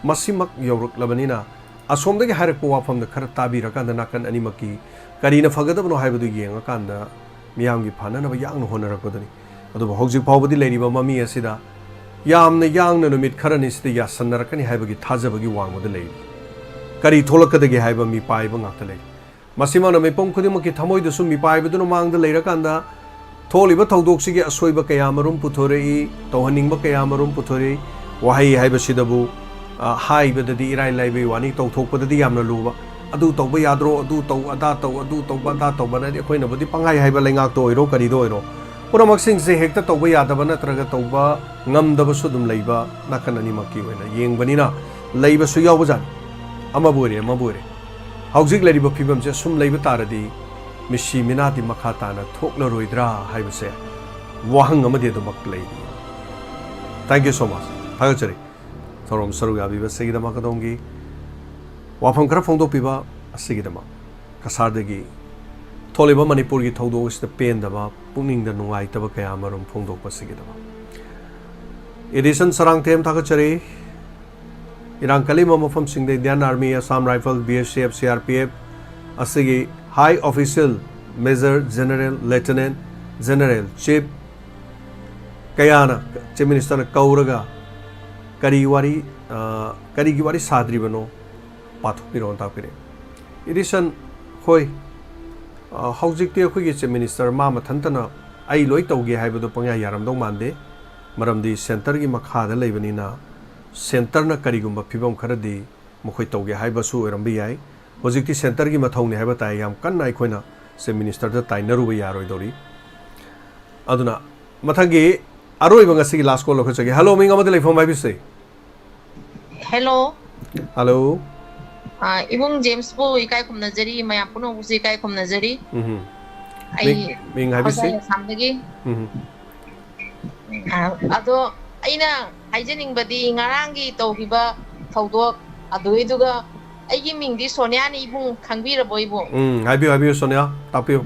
masimak yoruk labanina asomdagi hairak wafam da khara tabi rakanda nakan animaki karina fagadabno haibadu yenga kanda miyamgi phana na yang honarakodani adu hojik phawbadi leiriba mami asida yamna yangna numit kharani sida yasannarakani haibagi thajabagi wangmada leiri kari tholakadagi haiba mi paiba ngakta lei masimana mepom khudimaki thamoi du sum mi paibaduna mangda leirakanda tholiba thodoksigi asoiba kayamarum puthorei tawhaningba kayamarum puthorei wahai haiba sidabu haibadadi irai laibai wani tawthokpadadi yamna luba adu tauba yadro adu tau ada tauba na akhoi na budi pangai haiba lengak to iro kari do iro puramak sing se hekta tauba yadaba natraga tauba ngamdaba su dum leiba nakanani makki oina yengbani na leiba su yaw bajan ama bore haujik leriba phibam je sum leiba taradi misi minati makata na thokla roidra haiba se wahang amade do mak lei thank you so much thagachari thorom saruga biba segida makadongi wafam kara phongdo piba asigida ma kasardagi tholiba manipur gi thodo is the pen daba pukning da nungai taba kaya marum phongdo pasigida ma edition sarang them thagachari irang kalima mafam singde Indian Army Assam Rifle BSF CRPF asigi high official Major General Lieutenant General Chief kayana Chief Minister kauraga kari gi wari sadri bano pathuk piron ta pire edition hoi haujik te khoi gi Chief Minister ma mathantana ai loi tauge haibado pangya yaram dong mande maramdi center gi makha da leibani na center na kari gumba phibam kharadi mokhoi tauge haibasu erambi yai hojikti center gi mathong ne haiba tai yam kanna ai khoina Chief Minister da tai naru yaroi dori aduna mathangi aroi banga sigi last call lokho chage hello minga mate leifom bai bise hello ibung James bo ikai kum najari maya puno bu ikai kum najari ai ming ha bise samdagi ado aina haijening badi ngarangi tawhiba thawdok aduiduga aigi mingdi Sonia ni ibung khangbira boibo habi Sonia tapiyo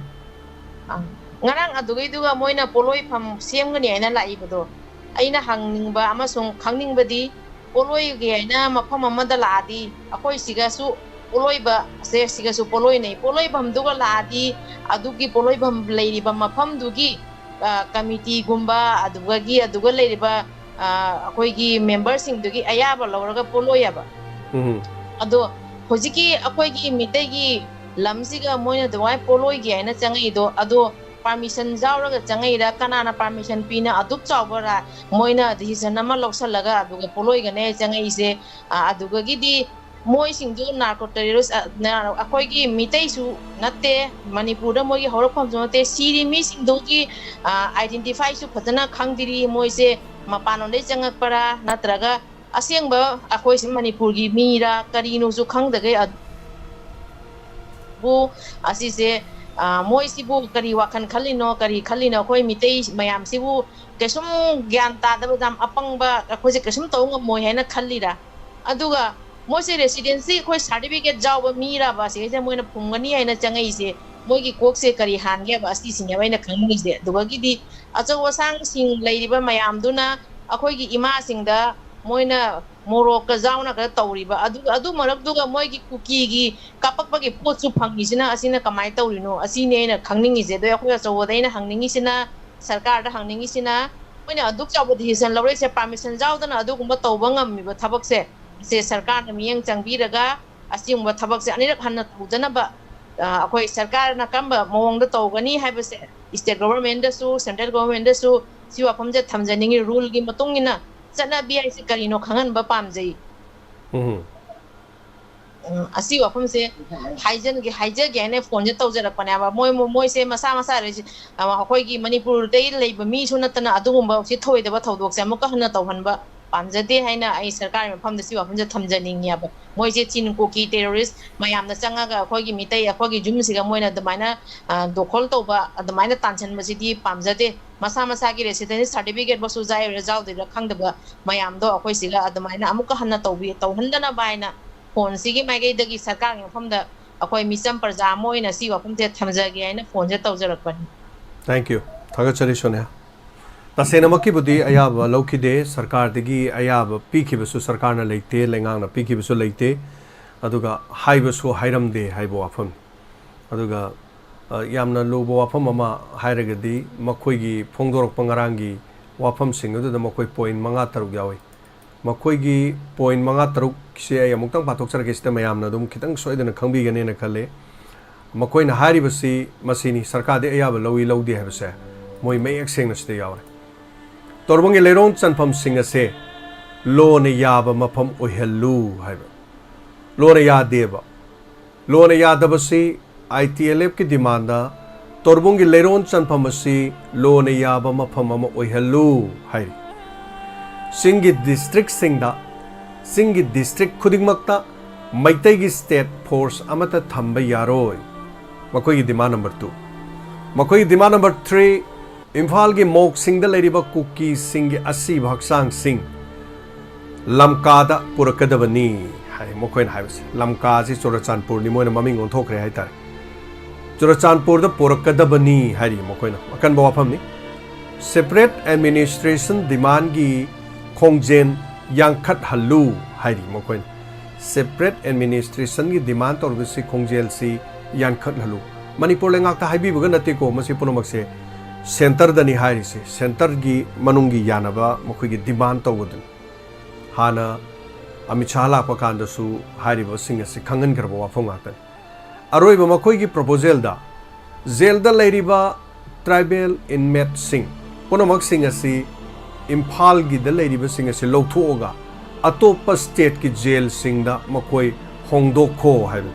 ngarang aduiduga moina poloi pham semgani aina laibado aina hangningba amasung khangningbadi poloi ge aina mafam amada laadi akoi sigasu poloiba se sigasu poloi nei poloi bam duga laadi adugi poloi bam leiriba mafam dugi committee gumba aduga leiriba akoigi member sing dugi ayaba lawraga poloyaba ado hojiki akoigi mitegi lamsiga moina dwai poloi ge aina changai do ado permission zawraga changai ra kanana permission pina aduk chawbara moina decision ama loksalaga aduga poloi ga ne changai se aduga gidi moi singdu narco terrorist akoigi mitei su natte manipur da moi horofam su natte siri mi singdu gi identify su phatana khangdiri moi se mapanonde changak para natraga asengba akoi sim manipur gi mira karino su khangdagai bu asise moi sibu kari wakan khalino khoi mitei mayam sibu kesum gyan ta da dam apangba akoi se kesum tawng moi hena khallira aduga moi se residency khoi certificate jawba mira ba se moina phumgani haina changai se moi gi kok se kari hange ba asti singya baina khangni se aduga gi di achaw sang sing leiriba mayam duna akoi gi ima singda moina morok ka zauna ka tawriba adu marak duga moi gi kuki gi kapakpa gi potsu phangi sina asina kamai tawrino asine na khangningi je do akoi achaw daina hangningi sina sarkar da hangningi sina moina aduk chaw decision lawre se permission jawdana adu gumba tawba ngammi ba thabak se sarkar na miyang changbiraga asingba thabak se anirak hanna tawdana ba akoi sarkar na kamba mawongda tawgani haibase state government da su central government da su siwa phamje thamjaningi rule gi matungina chana bi se karino khangan ba pamjai asiwa phamse haije ge ne phone je tawjara pana ba moi se masa re akoi gi manipur dei leiba mi su natana adugumba si thoida ba thodok se amka hanna tawhan ba pamjade haina ai sarkar mafam da siwa phamje thamjaningi aba moi je chin ko ki terrorist mayam na changa ga khoi gi mitai khoi gi jum siga moina damaina dokhol toba damaina tanchan masidi pamjade masa gi residence certificate basu jai result de khangdaba mayam do khoi siga damaina amuka hanna tawbi tawhandana baina phone sigi maigai dagi sarkar mafam da khoi misam parja moina siwa phamje thamjage haina phone je tawjarakpani thank you thagachari Sonia तसेनमकी बुद्धि अयाब लौखिदे सरकार दगी अयाब पीखिबसु सरकार ना लेते लेंगांग ना पीखिबसु लेते अदुगा हाइबसु हाइरमदे हाइबो वाफम अदुगा यामना लोबो वाफम अमा हाइरगदी मखोइगी फोंगदोरक पंगरांगी वाफम सिंग अदुदा मखोइ point मंगा तरुक यावै मखोइगी point मंगा तरुक से अय अमुक्तंग पाथोक सरके सिते मयामना दुम खितंग सोइदना खंगबिगने न खले मखोइना हारिबसि मसिनी सरकार दे अयाब लौई लौदे हाइबसे मोइ मेयक सेंगना सिते यावै तोरबंगे लेरों चनफम सिंह से लोन याब मफम ओहलू है लोन यादेब लोन यादबसी ITLF की डिमांड तोरबुंग की लेरोन चनफम लोन याब मफम ओहलू है सिंगी डिस्ट्रिक्ट सिंगी डिस्ट्रिक्ट खुदिंगमक्ता मैतै की स्टेट फोर्स अमत थंब यारोय मकोई डिमांड नंबर 2 मकोई डिमांड नंबर 3 इम्फाल की मोक सिंग लेरिबा कुकी सिंग असी हक्सांग सिंग लमकादा पुरकदबनी है मकोइन हाइबस लमका से चुरचानपुर नि मोइन ममिंग ओंथोखरे हाइतार चुरचानपुर द पुरकदबनी हारि मकोइन अकन बवाफम नि सेपरेट एडमिनिस्ट्रेशन डिमांड की खोंगजेन यांखत हल्लू हारि मकोइन सेपरेट एडमिनिस्ट्रेशन की डिमांड और बिसी खोंगजेल सी यांखत हल्लू मणिपुर लेंगाक्ता हाइबीबग नतेको मसी पुनमक्से सेंटर दनी हारिसे सेंटर की मनुंगी यानबा मखोई की डिमांड तौबदन हाना अमित शाह लाप कांदसु हारिबो सिंग असि खंगन करबो वाफम गातन अरोइबो मखोई की प्रपोजल दा जेल दा लेरिबा ट्राइबल इनमेट सिंग पुनमक सिंग असि इम्फाल की द लेरिबा सिंग असि लौथोगा अतोप स्टेट की जेल सिंग दा मखोई होंदोखो हाइबो